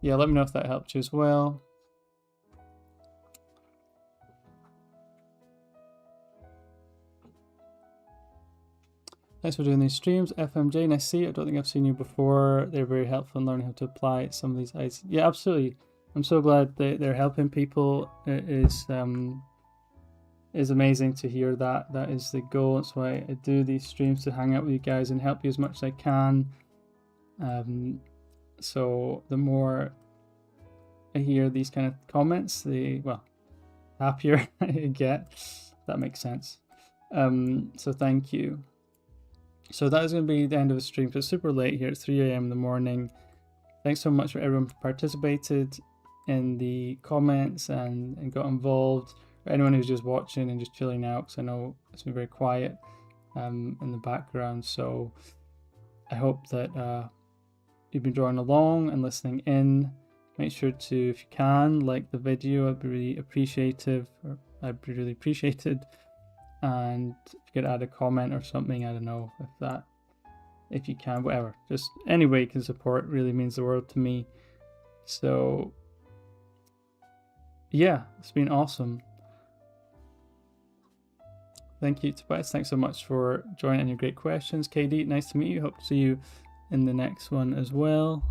Yeah, let me know if that helped you as well. Thanks for doing these streams, FMJ. Nice to see you. I don't think I've seen you before. They're very helpful in learning how to apply some of these ideas. Yeah, absolutely. I'm so glad they're helping people. It is amazing to hear that. That is the goal. That's why I do these streams, to hang out with you guys and help you as much as I can. So the more I hear these kind of comments, the happier I get. That makes sense. So thank you. So that is going to be the end of the stream. So it's super late here. It's 3 a.m. in the morning. Thanks so much for everyone who participated in the comments and got involved. For anyone who's just watching and just chilling out, because I know it's been very quiet in the background. So I hope that you've been drawing along and listening in. Make sure to, if you can, like the video. I'd be really appreciative, or I'd be really appreciated. And if you could add a comment or something, I don't know if you can, whatever. Just any way you can support really means the world to me. So yeah, it's been awesome. Thank you, Tobias. Thanks so much for joining and your great questions. KD, nice to meet you. Hope to see you in the next one as well.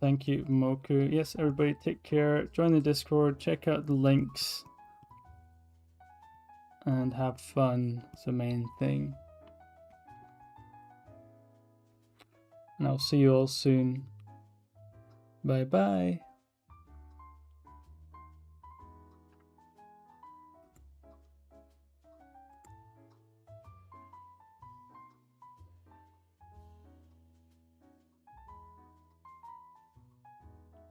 Thank you, Moku. Yes, everybody, take care. Join the Discord. Check out the links. And have fun. It's the main thing. And I'll see you all soon. Bye-bye.